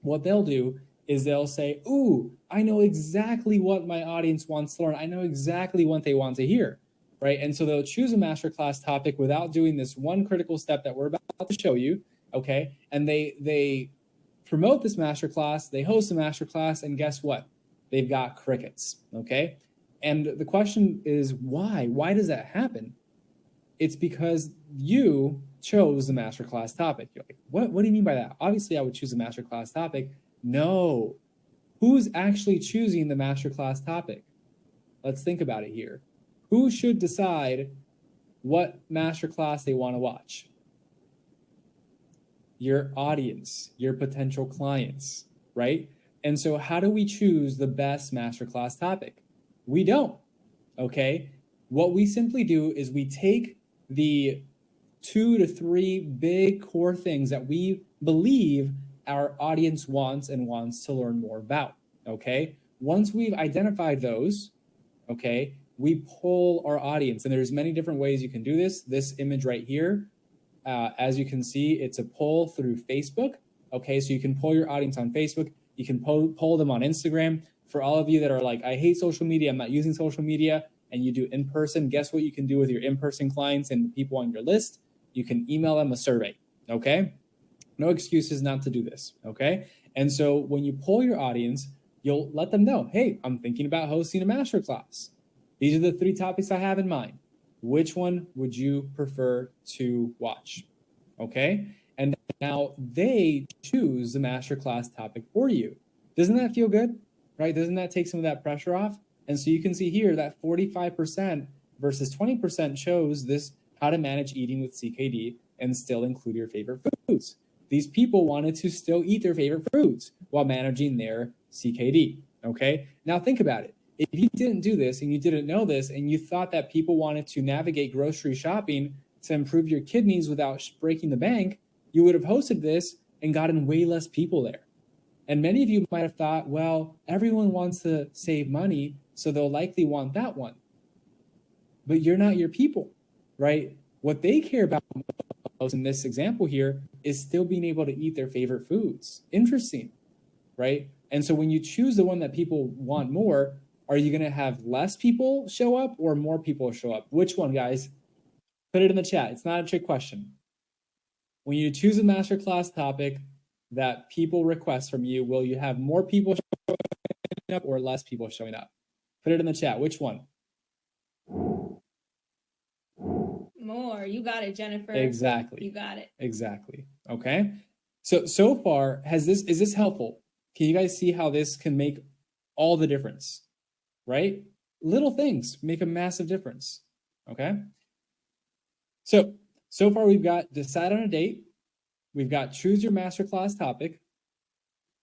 what they'll do is they'll say, ooh, I know exactly what my audience wants to learn. I know exactly what they want to hear, right? And so they'll choose a masterclass topic without doing this one critical step that we're about to show you, okay? And they promote this masterclass, they host a masterclass, and guess what? They've got crickets, okay? And the question is, why? Why does that happen? It's because you chose the masterclass topic. You're like, what do you mean by that? Obviously, I would choose a masterclass topic. No. Who's actually choosing the masterclass topic? Let's think about it here. Who should decide what masterclass they want to watch? Your audience, your potential clients, right? And so how do we choose the best masterclass topic? We don't, okay? What we simply do is we take the 2 to 3 big core things that we believe our audience wants to learn more about, okay? Once we've identified those, okay, we poll our audience. And there's many different ways you can do this. This image right here, as you can see, it's a poll through Facebook, okay? So you can poll your audience on Facebook. You can poll them on Instagram. For all of you that are like, I hate social media, I'm not using social media, and you do in-person, guess what you can do with your in-person clients and the people on your list? You can email them a survey, okay? No excuses not to do this, okay? And so when you poll your audience, you'll let them know, hey, I'm thinking about hosting a masterclass. These are the 3 topics I have in mind. Which one would you prefer to watch, okay? And now they choose the masterclass topic for you. Doesn't that feel good, right? Doesn't that take some of that pressure off? And so you can see here that 45% versus 20% shows this how to manage eating with CKD and still include your favorite foods. These people wanted to still eat their favorite foods while managing their CKD, okay? Now think about it. If you didn't do this and you didn't know this and you thought that people wanted to navigate grocery shopping to improve your kidneys without breaking the bank, you would have hosted this and gotten way less people there. And many of you might have thought, well, everyone wants to save money, so they'll likely want that one. But you're not your people, right? What they care about most in this example here is still being able to eat their favorite foods. Interesting, right? And so when you choose the one that people want more, are you going to have less people show up or more people show up? Which one, guys? Put it in the chat. It's not a trick question. When you choose a masterclass topic that people request from you, will you have more people showing up or less people showing up? Put it in the chat. Which one? More. You got it, Jennifer. Exactly. You got it. Exactly. Okay. So far, is this helpful? Can you guys see how this can make all the difference? Right? Little things make a massive difference. Okay. So far we've got decide on a date. We've got choose your masterclass topic.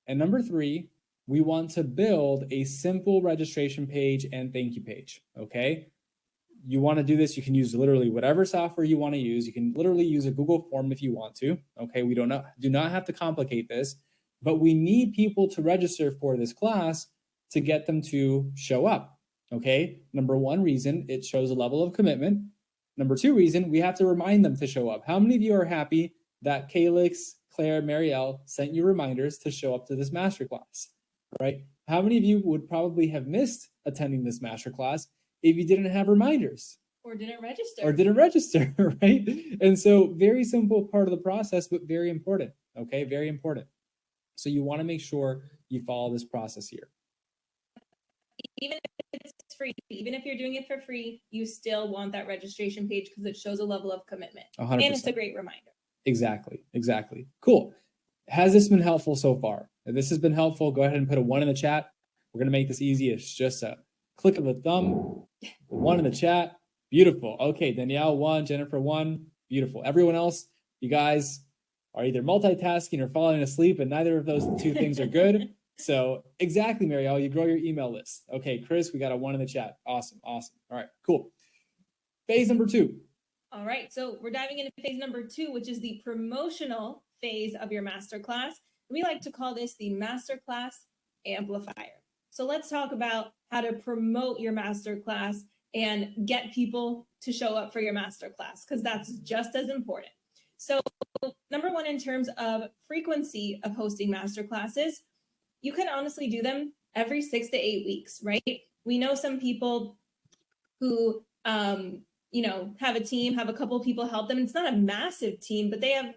And number 3, we want to build a simple registration page and thank you page. Okay. You want to do this, you can use literally whatever software you want to use. You can literally use a Google form if you want to. Okay. We do not have to complicate this, but we need people to register for this class to get them to show up. Okay. Number 1 reason, it shows a level of commitment. Number 2 reason, we have to remind them to show up. How many of you are happy that Kalix, Claire, Marielle sent you reminders to show up to this masterclass, right? How many of you would probably have missed attending this masterclass if you didn't have reminders? Or didn't register. Right? And so very simple part of the process, but very important, okay? Very important. So you want to make sure you follow this process here. Even if it's free, even if you're doing it for free, you still want that registration page because it shows a level of commitment. 100%. And it's a great reminder. Exactly. Cool. Has this been helpful so far? If this has been helpful, go ahead and put a 1 in the chat. We're going to make this easy. It's just a click of the thumb, 1 in the chat. Beautiful. Okay, Danielle 1, Jennifer 1. Beautiful. Everyone else, you guys are either multitasking or falling asleep, and neither of those 2 things are good. So exactly, Marielle, you grow your email list. Okay, Chris, we got a 1 in the chat. Awesome. All right, cool. Phase number 2. All right, so we're diving into phase number 2, which is the promotional phase of your masterclass. We like to call this the masterclass amplifier. So let's talk about how to promote your masterclass and get people to show up for your masterclass, because that's just as important. So number 1, in terms of frequency of hosting masterclasses, you can honestly do them every 6 to 8 weeks, right? We know some people who have a team, have a couple of people help them. It's not a massive team, but they have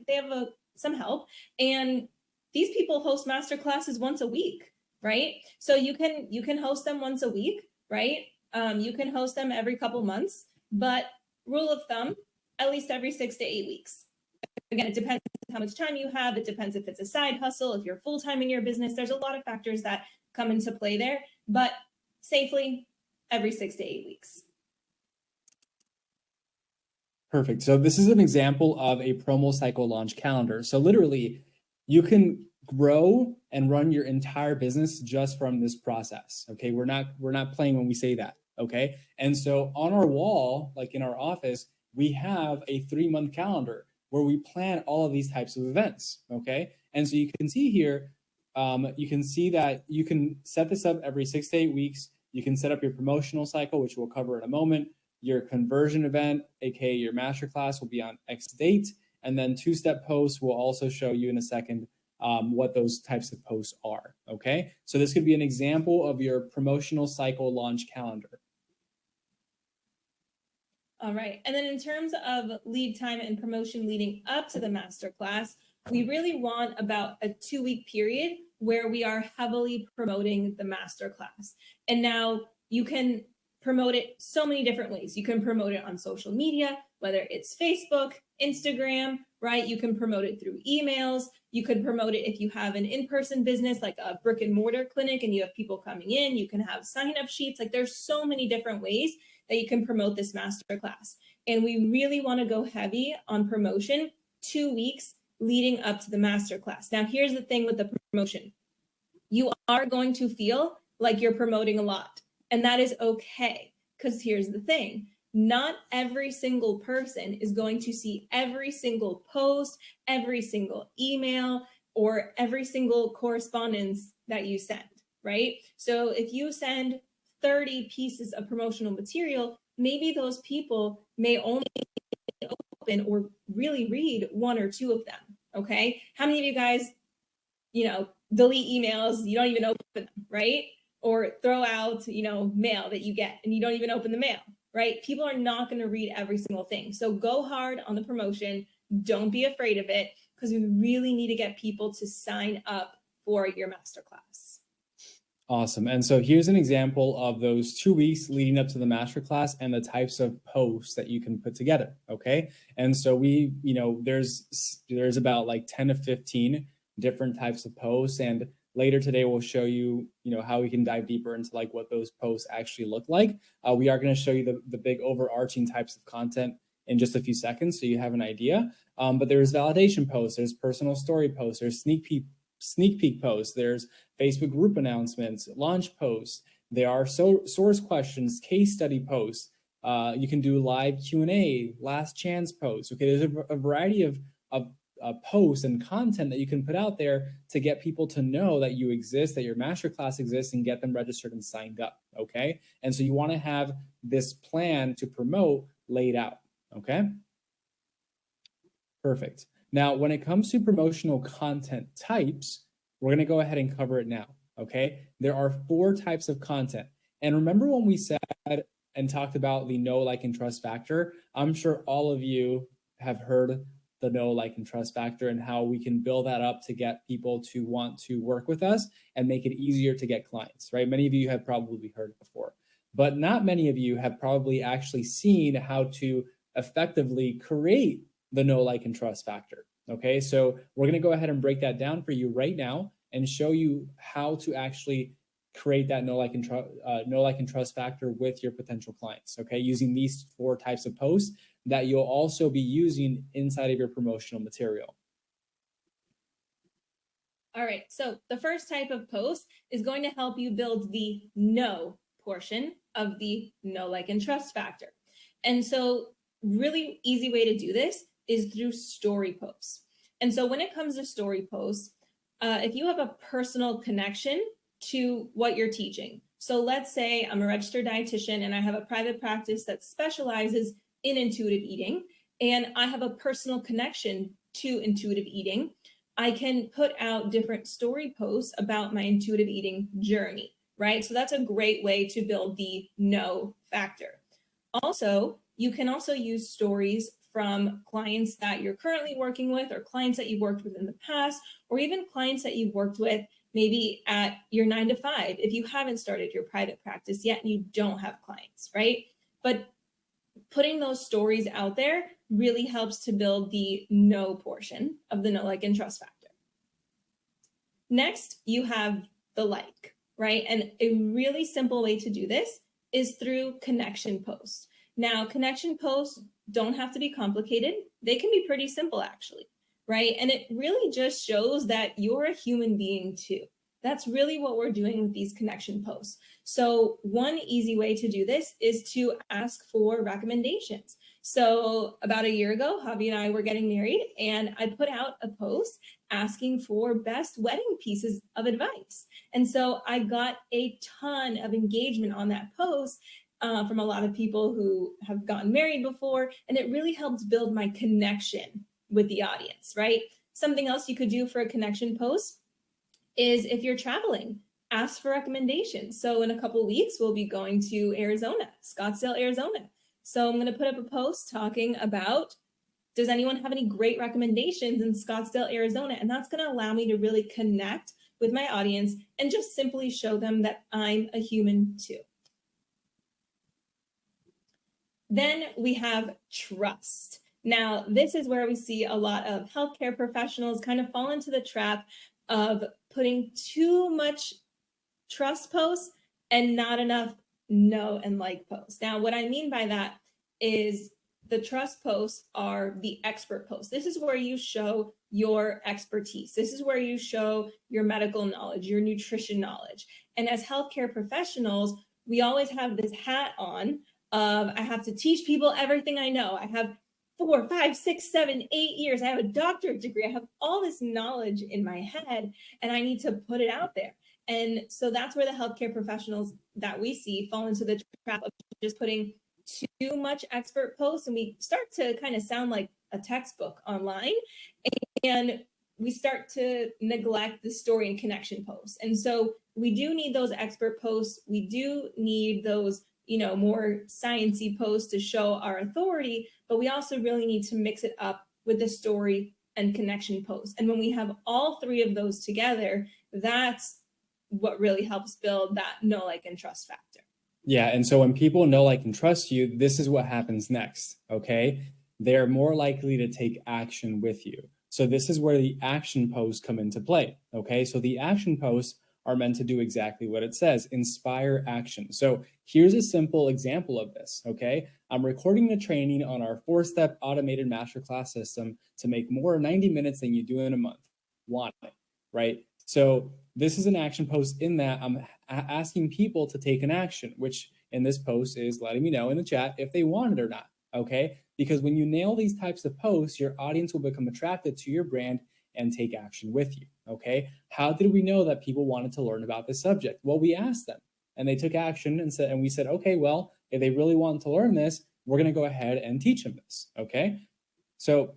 some help. And these people host masterclasses once a week, right? So you can host them once a week, right? You can host them every couple months, but rule of thumb, at least every 6 to 8 weeks. Again, it depends how much time you have. It depends if it's a side hustle, if you're full-time in your business. There's a lot of factors that come into play there, but safely every 6 to 8 weeks. Perfect. So this is an example of a promo cycle launch calendar. So literally, you can grow and run your entire business just from this process. Okay, we're not playing when we say that. Okay, and so on our wall, like in our office, we have a 3-month calendar where we plan all of these types of events. Okay, and so you can see here, you can see that you can set this up every 6 to 8 weeks. You can set up your promotional cycle, which we'll cover in a moment. Your conversion event, aka your masterclass, will be on X date, and then 2-step posts will also show you in a second what those types of posts are. Okay, so this could be an example of your promotional cycle launch calendar. All right, and then in terms of lead time and promotion leading up to the masterclass, we really want about a 2-week period where we are heavily promoting the masterclass. And now you can promote it so many different ways. You can promote it on social media, whether it's Facebook, Instagram, right? You can promote it through emails. You could promote it if you have an in-person business, like a brick and mortar clinic, and you have people coming in. You can have sign-up sheets. Like there's so many different ways that you can promote this masterclass. And we really want to go heavy on promotion 2 weeks leading up to the masterclass. Now, here's the thing with the promotion. You are going to feel like you're promoting a lot, and that is okay, because here's the thing. Not every single person is going to see every single post, every single email, or every single correspondence that you send, right? So if you send 30 pieces of promotional material, maybe those people may only open or really read 1 or 2 of them, okay? How many of you guys, delete emails, you don't even open them, right? Or throw out, mail that you get and you don't even open the mail, right? People are not going to read every single thing. So go hard on the promotion. Don't be afraid of it, because we really need to get people to sign up for your masterclass. Awesome. And so here's an example of those 2 weeks leading up to the masterclass and the types of posts that you can put together. Okay. And so there's about like 10 to 15 different types of posts. And later today, we'll show you, how we can dive deeper into like what those posts actually look like. We are going to show you the big overarching types of content in just a few seconds, so you have an idea. But there's validation posts, there's personal story posts, there's sneak peek posts, there's Facebook group announcements, launch posts, there are source questions, case study posts. You can do live Q&A, last chance posts. Okay, there's a variety of posts and content that you can put out there to get people to know that you exist, that your masterclass exists, and get them registered and signed up. Okay, and so you want to have this plan to promote laid out. Okay, perfect. Now, when it comes to promotional content types, we're going to go ahead and cover it now. Okay, there are 4 types of content. And remember when we said and talked about the know, like, and trust factor? I'm sure all of you have heard the know, like, and trust factor and how we can build that up to get people to want to work with us and make it easier to get clients, right? Many of you have probably heard it before, but not many of you have probably actually seen how to effectively create the know, like, and trust factor. Okay, so we're going to go ahead and break that down for you right now and show you how to actually create that know, like, and trust factor with your potential clients. Okay, using these 4 types of posts that you'll also be using inside of your promotional material. All right, so the first type of post is going to help you build the know portion of the know, like, and trust factor. And so really easy way to do this is through story posts. And so when it comes to story posts, if you have a personal connection to what you're teaching, so let's say I'm a registered dietitian and I have a private practice that specializes in intuitive eating, and I have a personal connection to intuitive eating, I can put out different story posts about my intuitive eating journey, right? So that's a great way to build the know factor. Also, you can also use stories from clients that you're currently working with, or clients that you've worked with in the past, or even clients that you've worked with maybe at your 9 to 5 if you haven't started your private practice yet and you don't have clients, right? But putting those stories out there really helps to build the know portion of the know, like, and trust factor. Next, you have the like, right? And a really simple way to do this is through connection posts. Now, connection posts don't have to be complicated. They can be pretty simple, actually, right? And it really just shows that you're a human being too. That's really what we're doing with these connection posts. So one easy way to do this is to ask for recommendations. So about a year ago, Javi and I were getting married, and I put out a post asking for best wedding pieces of advice. And so I got a ton of engagement on that post from a lot of people who have gotten married before, and it really helped build my connection with the audience, right? Something else you could do for a connection post is if you're traveling, ask for recommendations. So in a couple of weeks, we'll be going to Arizona, Scottsdale, Arizona. So I'm going to put up a post talking about, does anyone have any great recommendations in Scottsdale, Arizona? And that's going to allow me to really connect with my audience and just simply show them that I'm a human too. Then we have trust. Now, this is where we see a lot of healthcare professionals kind of fall into the trap of putting too much trust posts and not enough know and like posts. Now, what I mean by that is the trust posts are the expert posts. This is where you show your expertise. This is where you show your medical knowledge, your nutrition knowledge. And as healthcare professionals, we always have this hat on of I have to teach people everything I know. I have 4, 5, 6, 7, 8 years. I have a doctorate degree. I have all this knowledge in my head, and I need to put it out there. And so that's where the healthcare professionals that we see fall into the trap of just putting too much expert posts, and we start to kind of sound like a textbook online, and we start to neglect the story and connection posts. And so we do need those expert posts. We do need those, more sciencey posts to show our authority, but we also really need to mix it up with the story and connection posts. And when we have all three of those together, that's what really helps build that know, like, and trust factor. Yeah. And so when people know, like, and trust you, this is what happens next. Okay. They're more likely to take action with you. So this is where the action posts come into play. Okay. So the action posts are meant to do exactly what it says, inspire action. So here's a simple example of this. Okay. I'm recording the training on our 4-step automated masterclass system to make more 90 minutes than you do in a month. Want it, right? So this is an action post in that I'm asking people to take an action, which in this post is letting me know in the chat if they want it or not, okay? Because when you nail these types of posts, your audience will become attracted to your brand and take action with you, okay? How did we know that people wanted to learn about this subject? Well, we asked them and they took action and we said, okay, well, if they really want to learn this, we're gonna go ahead and teach them this, okay? So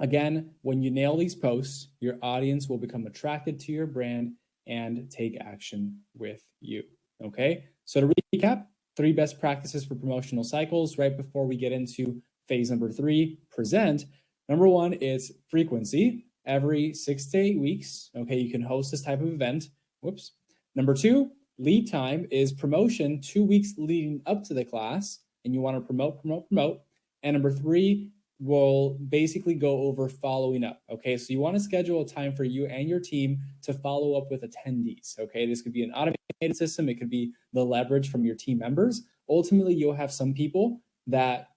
again, when you nail these posts, your audience will become attracted to your brand and take action with you, okay? So to recap, 3 best practices for promotional cycles right before we get into phase number 3, present. Number 1 is frequency, every 6 to 8 weeks, okay? You can host this type of event, whoops. Number 2, lead time is promotion 2 weeks leading up to the class, and you wanna promote. And number 3, we'll basically go over following up, okay? So you wanna schedule a time for you and your team to follow up with attendees, okay? This could be an automated system. It could be the leverage from your team members. Ultimately, you'll have some people that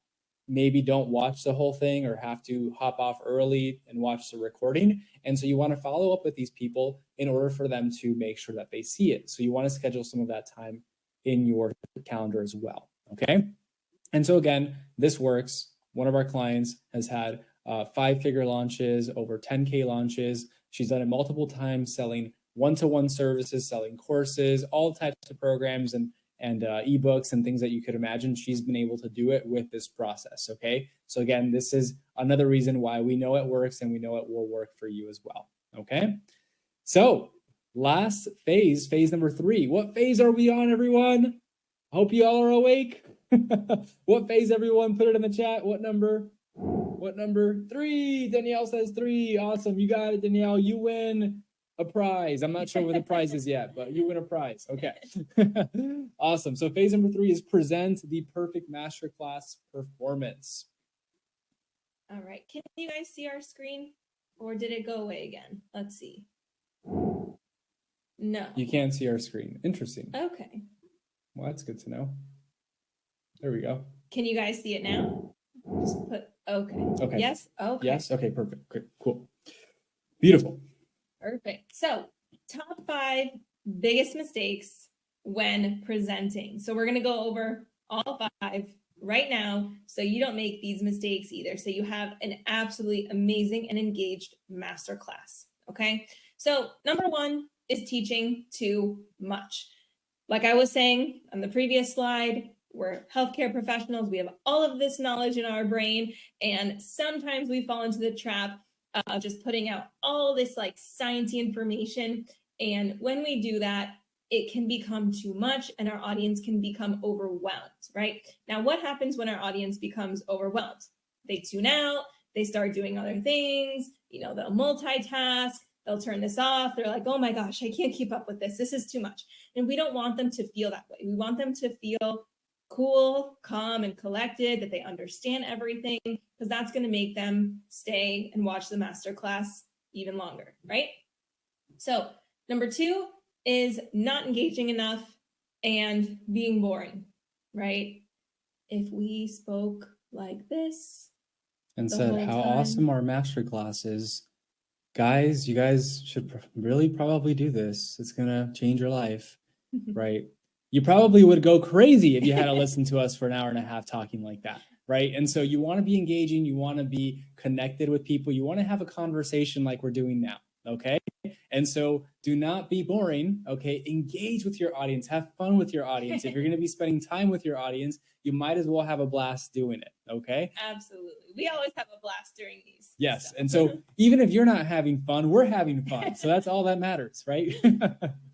maybe don't watch the whole thing or have to hop off early and watch the recording. And so you wanna follow up with these people in order for them to make sure that they see it. So you wanna schedule some of that time in your calendar as well, okay? And so again, this works. One of our clients has had 5-figure launches, over 10K launches. She's done it multiple times, selling one-to-one services, selling courses, all types of programs and ebooks and things that you could imagine. She's been able to do it with this process, okay? So again, this is another reason why we know it works and we know it will work for you as well, okay? So last phase, phase number 3. What phase are we on, everyone? Hope you all are awake. What phase, everyone? Put it in the chat. What number? 3? Danielle says 3. Awesome. You got it, Danielle. You win a prize. I'm not sure what the prize is yet, but you win a prize. Okay. Awesome. So phase number 3 is present the perfect masterclass performance. All right. Can you guys see our screen, or did it go away again? Let's see. No. You can't see our screen. Interesting. Okay. Well, that's good to know. There we go. Can you guys see it now? Just put okay. Yes. Okay. Yes. Okay. Perfect. Great. Cool. Beautiful. Perfect. So, top 5 biggest mistakes when presenting. So we're going to go over all 5 right now so you don't make these mistakes either. So you have an absolutely amazing and engaged masterclass. Okay. So number 1 is teaching too much. Like I was saying on the previous slide, we're healthcare professionals. We have all of this knowledge in our brain, and sometimes we fall into the trap of just putting out all this like sciencey information. And when we do that, it can become too much and our audience can become overwhelmed, right? Now, what happens when our audience becomes overwhelmed? They tune out, they start doing other things, they'll multitask, they'll turn this off. They're like, oh my gosh, I can't keep up with this. This is too much. And we don't want them to feel that way. We want them to feel cool, calm, and collected, that they understand everything, because that's going to make them stay and watch the masterclass even longer, right? So number 2 is not engaging enough and being boring, right? If we spoke like this And the said whole how time. awesome our masterclass is. Guys, you guys should really probably do this. It's gonna change your life, right? You probably would go crazy if you had to listen to us for an hour and a half talking like that, right? And so you want to be engaging, you want to be connected with people, you want to have a conversation like we're doing now, okay? And so do not be boring, okay? Engage with your audience, have fun with your audience. If you're going to be spending time with your audience, you might as well have a blast doing it, okay? Absolutely. We always have a blast during these. Yes. So. And so even if you're not having fun, we're having fun. So that's all that matters, right? All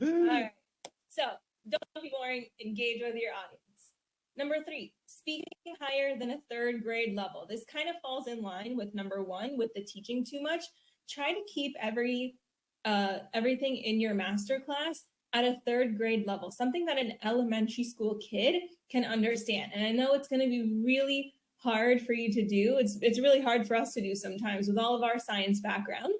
right. So don't be boring, engage with your audience. Number 3, speaking higher than a 3rd grade level. This kind of falls in line with number 1, with the teaching too much. Try to keep everything in your masterclass at a 3rd grade level, something that an elementary school kid can understand. And I know it's going to be really hard for you to do. It's really hard for us to do sometimes with all of our science background.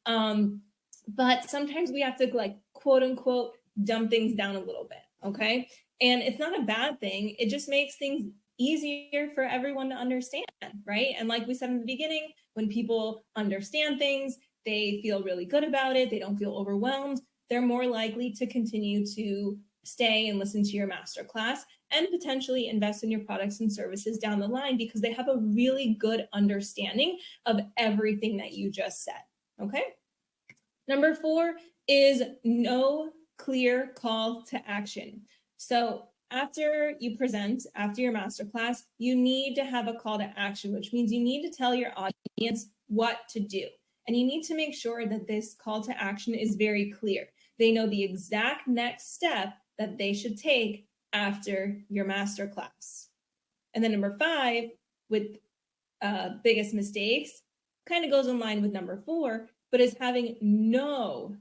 But sometimes we have to, like, quote unquote, dumb things down a little bit, okay? And it's not a bad thing. It just makes things easier for everyone to understand, right? And like we said in the beginning, when people understand things, they feel really good about it. They don't feel overwhelmed. They're more likely to continue to stay and listen to your masterclass and potentially invest in your products and services down the line, because they have a really good understanding of everything that you just said, okay? Number 4 is no clear call to action. So after you present, after your masterclass, you need to have a call to action, which means you need to tell your audience what to do. And you need to make sure that this call to action is very clear. They know the exact next step that they should take after your masterclass. And then number 5, with biggest mistakes, kind of goes in line with number 4, but is having no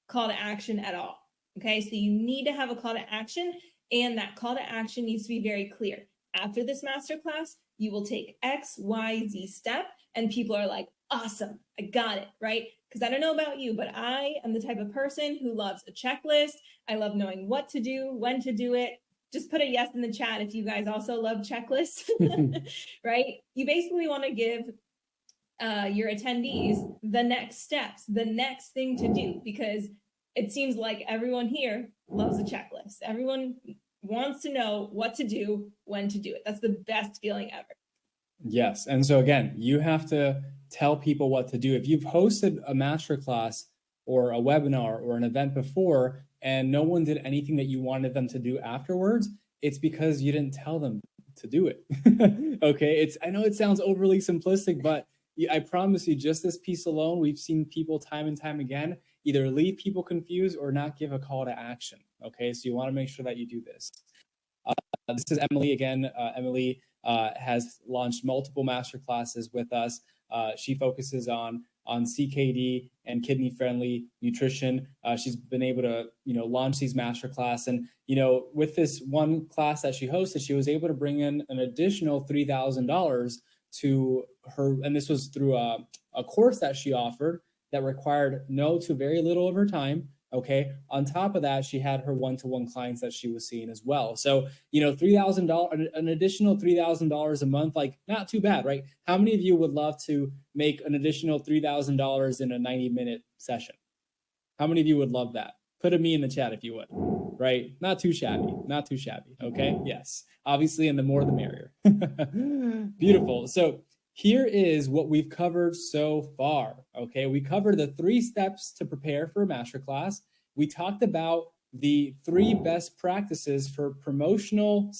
call to action at all. Okay, so you need to have a call to action, and that call to action needs to be very clear. After this masterclass, you will take X, Y, Z step, and people are like, awesome, I got it, right? Because I don't know about you, but I am the type of person who loves a checklist. I love knowing what to do, when to do it. Just put a yes in the chat if you guys also love checklists, right? You basically want to give your attendees the next steps, the next thing to do, because it seems like everyone here loves a checklist. Everyone wants to know what to do, when to do it. That's the best feeling ever. Yes. And so again, you have to tell people what to do. If you've hosted a masterclass or a webinar or an event before and no one did anything that you wanted them to do afterwards, it's because you didn't tell them to do it. Okay. I know it sounds overly simplistic, but I promise you, just this piece alone, we've seen people time and time again either leave people confused or not give a call to action. Okay. So you want to make sure that you do this. This is Emily again. Emily has launched multiple masterclasses with us. She focuses on CKD and kidney-friendly nutrition. She's been able to, launch these masterclass, and with this one class that she hosted, she was able to bring in an additional $3,000 to her, and this was through a course that she offered that required no to very little of her time. Okay. On top of that, she had her one-to-one clients that she was seeing as well. So, $3,000, an additional $3,000 a month, like not too bad, right? How many of you would love to make an additional $3,000 in a 90-minute session? How many of you would love that? Put a me in the chat if you would, right? Not too shabby, not too shabby. Okay. Yes. Obviously, and the more the merrier. Beautiful. So here is what we've covered so far. Okay, we covered the 3 steps to prepare for a masterclass. We talked about the 3 best practices for promotional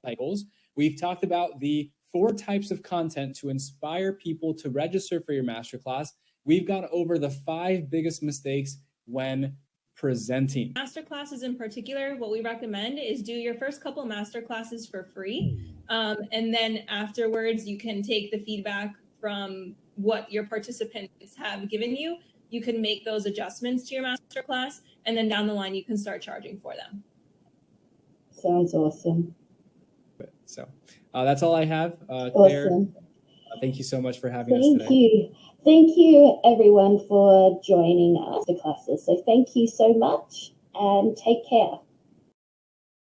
cycles. We've talked about the 4 types of content to inspire people to register for your masterclass. We've gone over the 5 biggest mistakes when presenting. Masterclasses in particular, what we recommend is do your first couple masterclasses for free. And then afterwards, you can take the feedback from what your participants have given you. You can make those adjustments to your masterclass, and then down the line, you can start charging for them. Sounds awesome. So that's all I have. Claire, Awesome. thank you so much for having us today. Thank you. Thank you, everyone, for joining us, the classes. So thank you so much and take care.